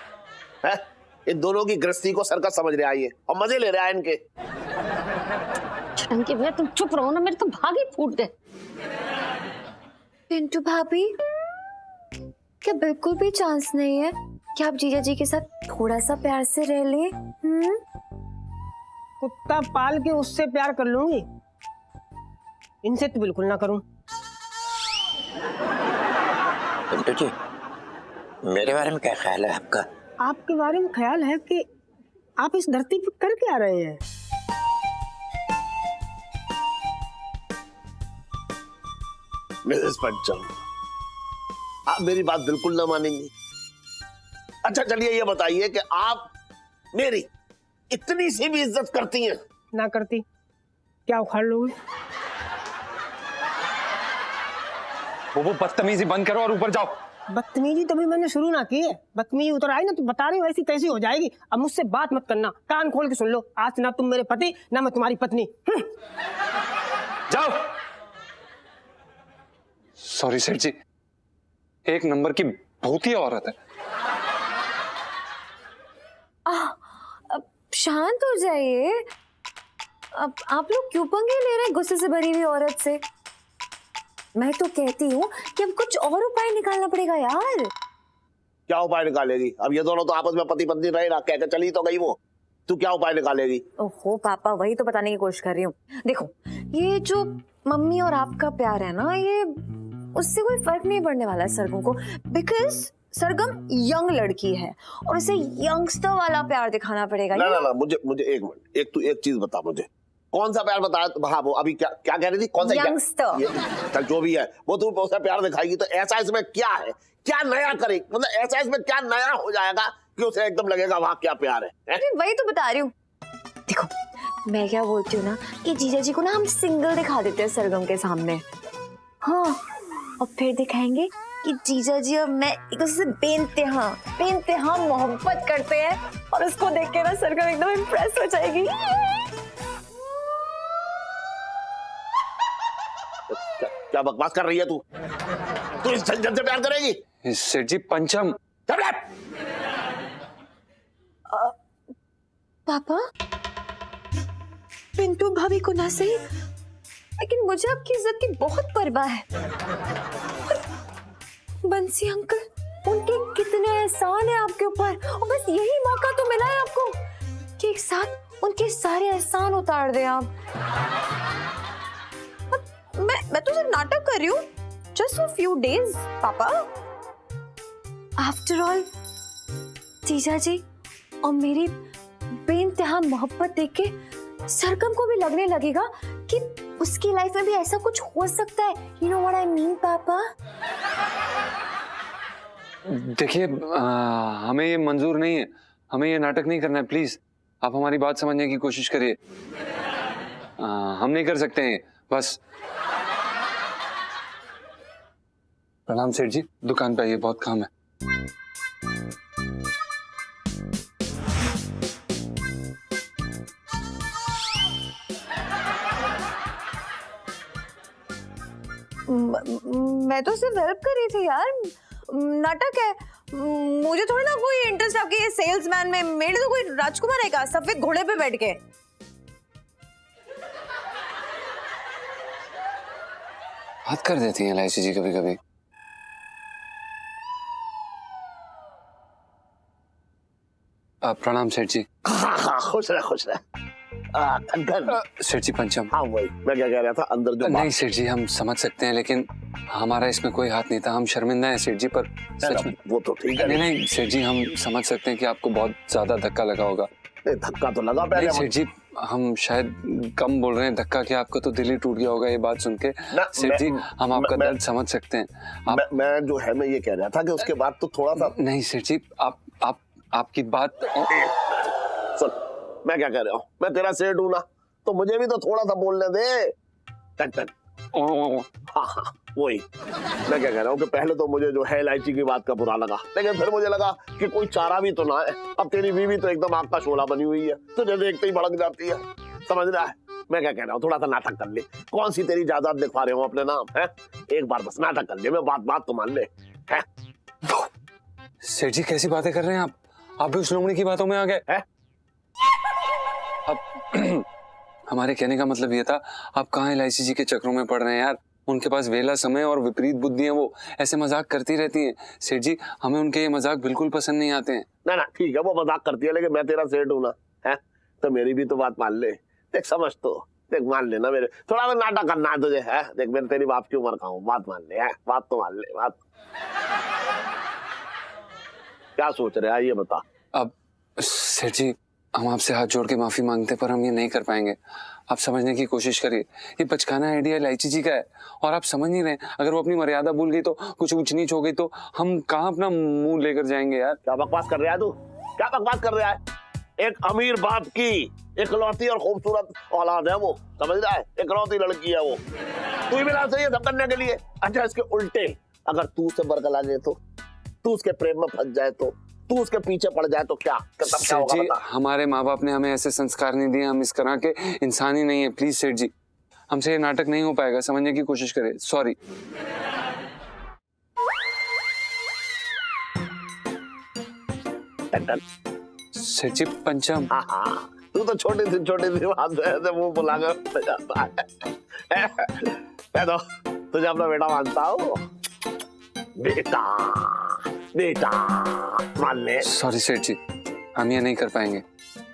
हैं? इन दोनों की गृहस्थी को सरकस समझ रहा है ये, और मजे ले रहा है इनके। छटंकी भैया तुम चुप रहो ना, मेरे तो भाग ही फूट गए। पिंटू भाभी, क्या बिल्कुल भी चांस नहीं है कि आप जीजा जी के साथ थोड़ा सा प्यार से रह लें? कुत्ता पाल के उससे प्यार कर लूंगी, इनसे तो बिल्कुल ना करूं। पिंटू जी, मेरे बारे में क्या ख्याल है आपका? आपके बारे में ख्याल है कि आप इस धरती पर कर क्या रहे हैं? मिसेस पंचम, आप मेरी बात बिल्कुल ना मानेंगी। अच्छा चलिए ये बताइए कि आप मेरी इतनी सी भी इज्जत करती हैं? ना करती क्या उखाड़ लोगे? बुबू बदतमीजी बंद करो और ऊपर जाओ। बदतमीजी तो भी मैंने शुरू ना की है। बदतमीजी उतर आई ना तो बता रही हूँ ऐसी तैसी हो जाएगी। अब मुझसे बात मत करना, कान खोल के सुन लो। आज ना तुम मेरे पति ना मैं तुम्हारी पत्नी। जाओ। सॉरी सेठ जी, एक नंबर की भूतिया औरत है। अब शांत हो जाइए। अब आप लोग क्यों पंगे ले रहे हैं गुस्से से भरी हुई औरत से? मैं तो कहती हूँ कि अब कुछ और उपाय निकालना पड़ेगा यार। क्या उपाय निकालेगी? अब ये दोनों तो आपस में पति पत्नी रहे ना, कहकर चली तो गई वो। तू क्या उपाय निकालेगी? ओहो पापा, वही तो बताने की कोशिश कर रही हूँ। देखो, ये जो मम्मी और आपका प्यार है ना, ये उससे कोई फर्क नहीं पड़ने वाला सरगम को, बिकॉज सरगम यंग लड़की है और उसे यंगस्टर वाला प्यार दिखाना पड़ेगा। ना ना ना, मुझे एक मिनट, तू एक चीज बता मुझे, कौन सा प्यार बताया? हाँ वो अभी क्या क्या कह रही थी? कौन सा? यंगस्टर। चल जो भी है वो तू उसे प्यार दिखाएगी तो ऐसा इसमें क्या है? क्या नया करे? मतलब ऐसा इसमें क्या नया हो जाएगा कि उसे एकदम लगेगा वहां क्या प्यार है? वही तो बता रही हूँ। देखो, मैं क्या बोलती हूँ ना कि जीजा जी को ना हम सिंगल दिखा देते हैं सरगम के सामने। हाँ, और फिर दिखाएंगे कि जीजा जी और मैं एक दूसरे से बेइंतहा मोहब्बत करते हैं, और उसको देख के ना सरगम एकदम इम्प्रेस हो जाएगी। क्या बकवास कर रही है तू? तू इस झंझट से प्यार करेगी? सेठ जी पंचम। पापा, पिंटू भाभी को ना सही, लेकिन मुझे आपकी इज्जत की बहुत परवाह है। बंसी अंकल, उनके कितने एहसान है आपके ऊपर, और बस यही मौका तो मिला है आपको कि एक साथ उनके सारे एहसान उतार दे आप। मैं तो सिर्फ नाटक कर रही हूँ, जस्ट फॉर फ्यू डेज पापा। आफ्टर ऑल जीजा जी और मेरी बेइंतहा मोहब्बत देख के सरगम को भी लगने लगेगा कि उसकी लाइफ में भी ऐसा कुछ हो सकता है। You know what I mean, पापा? देखिए, हमें ये मंजूर नहीं है, हमें ये नाटक नहीं करना है। प्लीज आप हमारी बात समझने की कोशिश करिए। हम नहीं कर सकते हैं, बस। प्रणाम सेठ जी, दुकान पे आइए, बहुत काम है। मैं तो सिर्फ हेल्प कर रही थी यार, नाटक है। मुझे थोड़ा ना कोई इंटरेस्ट आपके ये सेल्समैन में। मेरे तो कोई राजकुमार है का सफेद घोड़े पे बैठ के। बात कर देती हैं एलआईसी जी कभी कभी। प्रणाम सेठ जी। हाँ हाँ, खुश रह खुश रह। ठनठन। सेठ जी पंचम। हाँ वही मैं क्या कह रहा था, अंदर जो नहीं सेठ जी, हम समझ सकते हैं, लेकिन हमारा इसमें कोई हाथ नहीं था। हम शर्मिंदा हैं सेठ जी, पर सच में। वो तो ठीक है। नहीं नहीं सेठ जी, हम समझ सकते हैं कि आपको बहुत ज्यादा धक्का लगा होगा। नहीं, धक्का तो लगा पहले। नहीं सेठ जी, हम शायद कम बोल रहे हैं, धक्का क्या, आपका तो दिल ही टूट गया होगा ये बात सुन के। सेठ जी, हम आपका दर्द समझ सकते हैं। मैं जो है मैं ये कह रहा था कि उसके बाद तो थोड़ा सा। नहीं सेठ जी, आपकी बात सुन, मैं क्या कह रहा हूँ, मैं तेरा सेठ हूं ना, तो मुझे भी तो थोड़ा सा बोलने दे। टन हाँ हाँ वही मैं क्या कह रहा हूँ कि पहले तो मुझे जो है इलायची की बात का बुरा लगा, लेकिन फिर मुझे लगा कि कोई चारा भी तो ना है। अब तेरी बीवी तो एकदम आग का शोला बनी हुई है, तुझे देखते ही भड़क जाती है, समझ रहा है। मैं क्या कह रहा हूँ, थोड़ा सा नाटक कर ले। कौन सी तेरी जायदाद लिखवा रहे हो अपने नाम है, एक बार बस नाटक कर ले, मैं बात तो मान ले। सेठ जी कैसी बातें कर रहे हैं आप भी उस लोमड़ी की बातों में आ गए हैं। अब हमारे कहने का मतलब ये था, आप कहाँ एलआईसी जी के चक्रों में पड़ रहे हैं यार। उनके पास वेला समय और विपरीत बुद्धि है, वो ऐसे मजाक करती रहती हैं। सेठ जी, हमें उनके ये मजाक बिल्कुल पसंद नहीं आते हैं। ना ठीक है, वो मजाक करती है, लेकिन मैं तेरा सेठ हूं ना, है तो मेरी भी तो बात मान ले। देख समझ तो देख, मान लेना, मेरे थोड़ा नाटक करना है तुझे, है देख मेरे तेरी बाप की उम्र का हूँ, बात मान ले, है बात तो मान ले। बात क्या सोच रहे हैं ये बता। अब सेठ जी, हम आपसे हाथ जोड़ के माफी मांगते, पर हम ये नहीं कर पाएंगे। आप समझने की कोशिश करिए, ये बचकाना आइडिया एलआईसी जी का है और आप समझ नहीं रहे। अगर वो अपनी मर्यादा भूल गई तो, कुछ ऊंच नीच हो गई तो हम कहाँ अपना मुंह लेकर जाएंगे यार। क्या बकवास कर रहा है तू, क्या बकवास कर रहा है। एक अमीर बाप की इकलौती और खूबसूरत औलाद है वो, समझ रहा है, इकलौती लड़की है वो। तू ही मिला सही है सब करने के लिए। अच्छा इसके उल्टे अगर तू उसे बरगला ले तो, तू उसके प्रेम में फंस जाए तो, तू उसके पीछे पड़ जाए तो क्या क्या होगा बता। हमारे माँ बाप ने हमें ऐसे संस्कार नहीं दिए, हम इस तरह के इंसान ही नहीं है। प्लीज सेठ जी, हमसे ये नाटक नहीं हो पाएगा, समझने की कोशिश करें। सॉरी। सेठ जी पंचम। हाँ तू तो छोटी सी बात ऐसे मुंह बुलाकर जाता है। मैं तो तुझे अपना बेटा मानता हूँ, बेटा बेटा मान ले। सॉरी सेठ जी, हम ये नहीं कर पाएंगे।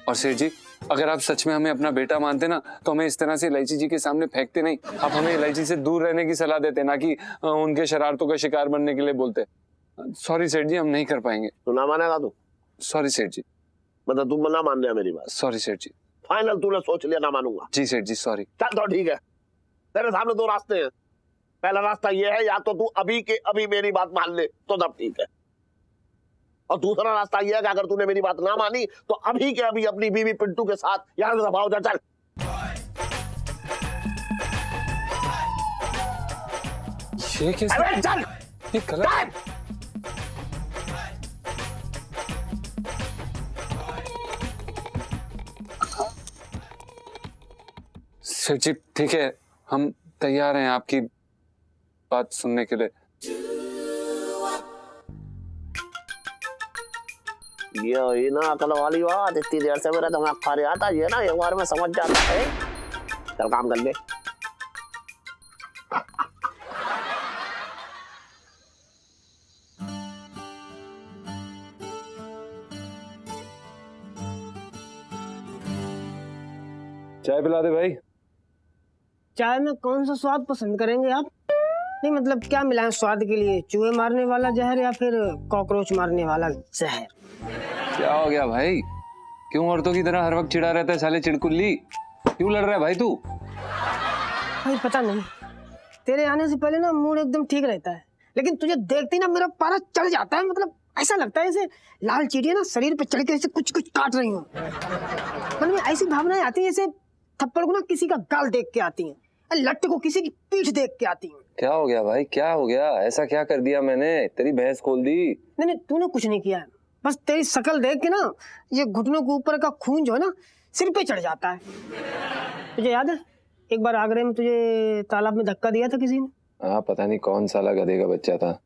और सेठ जी, अगर आप सच में हमें अपना बेटा मानते ना, तो हमें इस तरह से एलआईसी जी के सामने फेंकते नहीं। आप हमें एलआईसी से दूर रहने की सलाह देते, ना कि उनके शरारतों का शिकार बनने के लिए बोलते। सॉरी सेठ जी, हम नहीं कर पाएंगे। तू ना मानेगा तू। सॉरी सेठ जी। मतलब तू ना मान रहा मेरी बात। सॉरी सेठ जी। फाइनल तूने सोच लिया, ना मानूंगा। जी सेठ जी सॉरी। चल तो ठीक है, तेरे सामने दो रास्ते हैं। पहला रास्ता ये है, या तो तू अभी के अभी मेरी बात मान ले तो सब ठीक है, और दूसरा रास्ता ये है कि अगर तूने मेरी बात ना मानी तो अभी के अभी अपनी बीवी पिंटू के साथ यहाँ से दबाव जा। चल ये कैसे? अरे चल, ये गलत। सेठ जी ठीक है, हम तैयार हैं आपकी बात सुनने के लिए। ये ना अकल वाली बात, इतनी देर से मेरा दिमाग खा रहा था, ये ना एक बार में समझ जाता है। चल काम कर ले। चाय पिला दे भाई। चाय में कौन सा स्वाद पसंद करेंगे आप? नहीं मतलब क्या मिलाएं स्वाद के लिए, चूहे मारने वाला जहर या फिर कॉकरोच मारने वाला जहर? क्या हो गया भाई, क्यों औरतों की तरह हर वक्त चिढ़ा रहता है साले चिड़कुल्ली? क्यों लड़ रहा है भाई तू? भाई पता नहीं, तेरे आने से पहले ना मूड एकदम ठीक रहता है, लेकिन तुझे देखते ही ना मेरा पारा चढ़ जाता है। मतलब ऐसा लगता है जैसे लाल चींटियां ना शरीर पे चढ़ के ऐसे कुछ कुछ काट रही हूँ। मन में ऐसी भावनाएं आती है जैसे थप्पड़ को ना किसी का गाल देख के आती है, लट्टे को किसी की पीठ देख के आती है। क्या हो गया भाई, क्या हो गया? ऐसा क्या कर दिया मैंने? तेरी भैंस खोल दी? नहीं तूने कुछ नहीं किया है, बस तेरी शक्ल देख के ना ये घुटनों के ऊपर का खून जो है ना सिर पे चढ़ जाता है। तुझे याद है एक बार आगरे में तुझे तालाब में धक्का दिया था किसी ने? हाँ, पता नहीं कौन साला गधे का बच्चा था।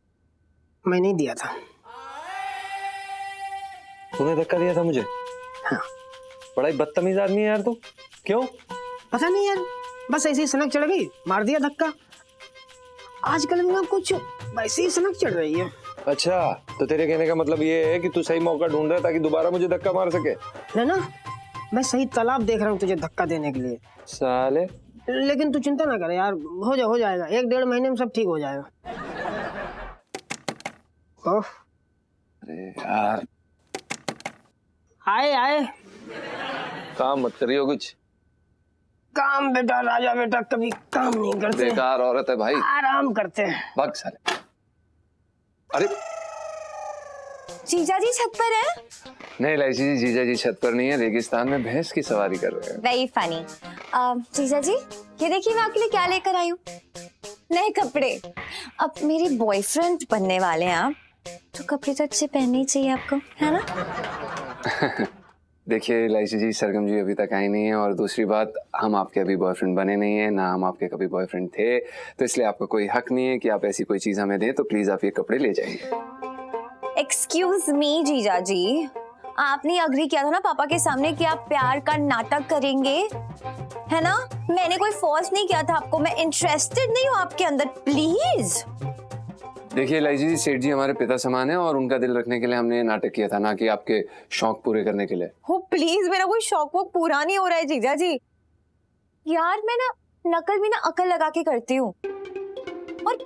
मैं नहीं दिया था। तूने धक्का दिया था मुझे? हाँ। बड़ा ही बदतमीज आदमी है यार तू। क्यों? पता नहीं यार, बस ऐसी सनक चढ़ गई, मार दिया धक्का। आजकल ना कुछ वैसी ही सनक चढ़ रही है। अच्छा, तो तेरे कहने का मतलब ये है कि तू सही मौका ढूंढ रहा है ताकि दोबारा मुझे धक्का मार सके? ना मैं सही तालाब देख रहा हूँ तुझे धक्का देने के लिए। साले, लेकिन तू चिंता ना कर यार, हो जाएगा 1-1.5 महीने में सब ठीक हो जाएगा। ओह, अरे यार, आए काम मत करियो कुछ। काम बेटा, राजा बेटा कभी काम नहीं करते, बेकार औरत है भाई, आराम करते हैं। भाग साले। अरे जीजा जी छत पर है? नहीं इलायची जी, जीजा जी छत पर नहीं है, रेगिस्तान में भैंस की सवारी कर रहे हैं। Very funny. जीजा जी ये देखिए मैं आपके लिए क्या लेकर आई हूँ, नए कपड़े। अब मेरे बॉयफ्रेंड बनने वाले हैं आप, तो कपड़े तो अच्छे पहनने ही चाहिए आपको, है ना? देखिए इलायची जी, सरगम जी अभी तक आई नहीं है, और दूसरी बात, हम आपके अभी बॉयफ्रेंड बने नहीं है, ना हम आपके कभी बॉयफ्रेंड थे, तो इसलिए आपका कोई हक नहीं है कि आप ऐसी कोई चीज हमें दें। तो प्लीज आप ये कपड़े ले जाइए। एक्सक्यूज मी जीजा जी, आपने अग्री किया था ना पापा के सामने कि आप प्यार का नाटक करेंगे, है ना? मैंने कोई फोर्स नहीं किया था आपको, मैं इंटरेस्टेड नहीं हूँ आपके अंदर, प्लीज। देखिए इलायची जी, सेठ जी हमारे पिता समान है, और उनका दिल रखने के लिए हमने ये नाटक किया था, ना कि आपके शौक पूरे करने के लिए। हो प्लीज, मेरा कोई शौक वोक पूरा नहीं हो रहा है जीजा जी। यार मैं ना नकल भी ना अकल लगा के करती हूँ, और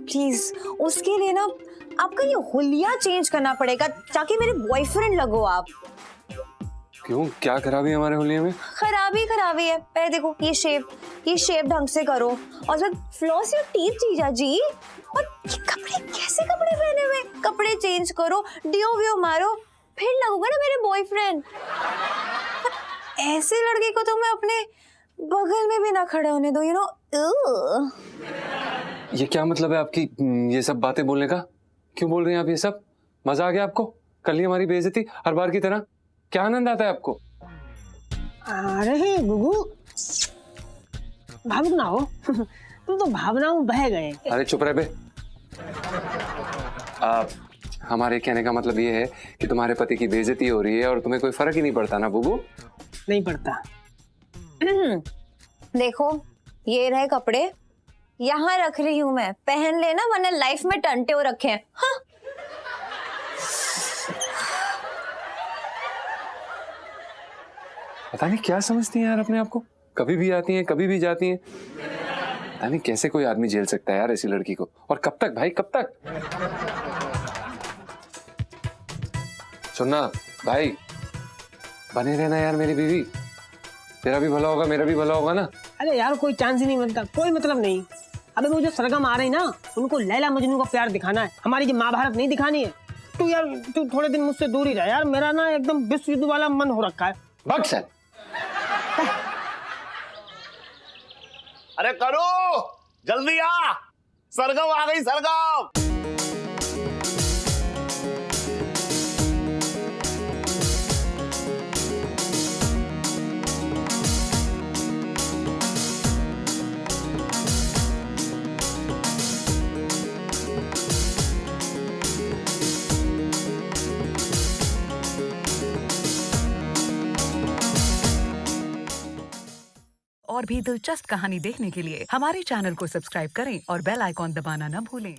प्लीज उसके लिए ना आपका ये हुलिया चेंज करना पड़ेगा ताकि मेरे बॉयफ्रेंड लगो आप। क्यों, क्या खराबी हमारे होलिये में? खराबी है। पहले देखो ये शेप ढंग से करो, और फिर फ्लॉस योर टीथ जीजा जी। और ये कपड़े, कैसे कपड़े पहने हुए, कपड़े चेंज करो, डियो वियो मारो, फिर लगोगा ना मेरे बॉयफ्रेंड। ऐसे लड़के को तो मैं अपने बगल में भी ना खड़े होने दो, यू नो। ये क्या मतलब है आपकी ये सब बातें बोलने का? क्यों बोल रहे हैं आप ये सब? मजा आ गया आपको? कल ही हमारी बेइज्जती हर बार की तरह। क्या आनंद आता है आपको? अरे गुगू, भावुक ना हो तुम तो भावनाओं बह गए। अरे चुप रहे बे। हमारे कहने का मतलब ये है कि तुम्हारे पति की बेइज्जती हो रही है और तुम्हें कोई फर्क ही नहीं पड़ता ना बुबू? नहीं पड़ता। देखो ये रहे कपड़े, यहाँ रख रही हूँ मैं, पहन लेना वरना लाइफ में टंटे हो रखे हैं। हाँ? पता नहीं क्या समझती हैं यार अपने आप को, कभी भी आती हैं कभी भी जाती हैं। पता नहीं कैसे कोई आदमी झेल सकता है यार ऐसी लड़की को, और कब तक भाई, कब तक? सुनना भाई, बने रहना यार मेरी बीवी, तेरा भी भला होगा मेरा भी भला होगा ना। अरे यार कोई चांस ही नहीं मिलता, कोई मतलब नहीं। अबे वो जो सरगम आ रही ना, उनको लैला मजनू का प्यार दिखाना है, हमारी जो महाभारत नहीं दिखानी है। तू थोड़े दिन मुझसे दूर ही रह यार, मेरा ना एकदम विश्व युद्ध वाला मन हो रखा है। भाग सर। अरे करो जल्दी आ, सरगम आ गई, सरगम। और भी दिलचस्प कहानी देखने के लिए हमारे चैनल को सब्सक्राइब करें और बेल आइकॉन दबाना न भूलें।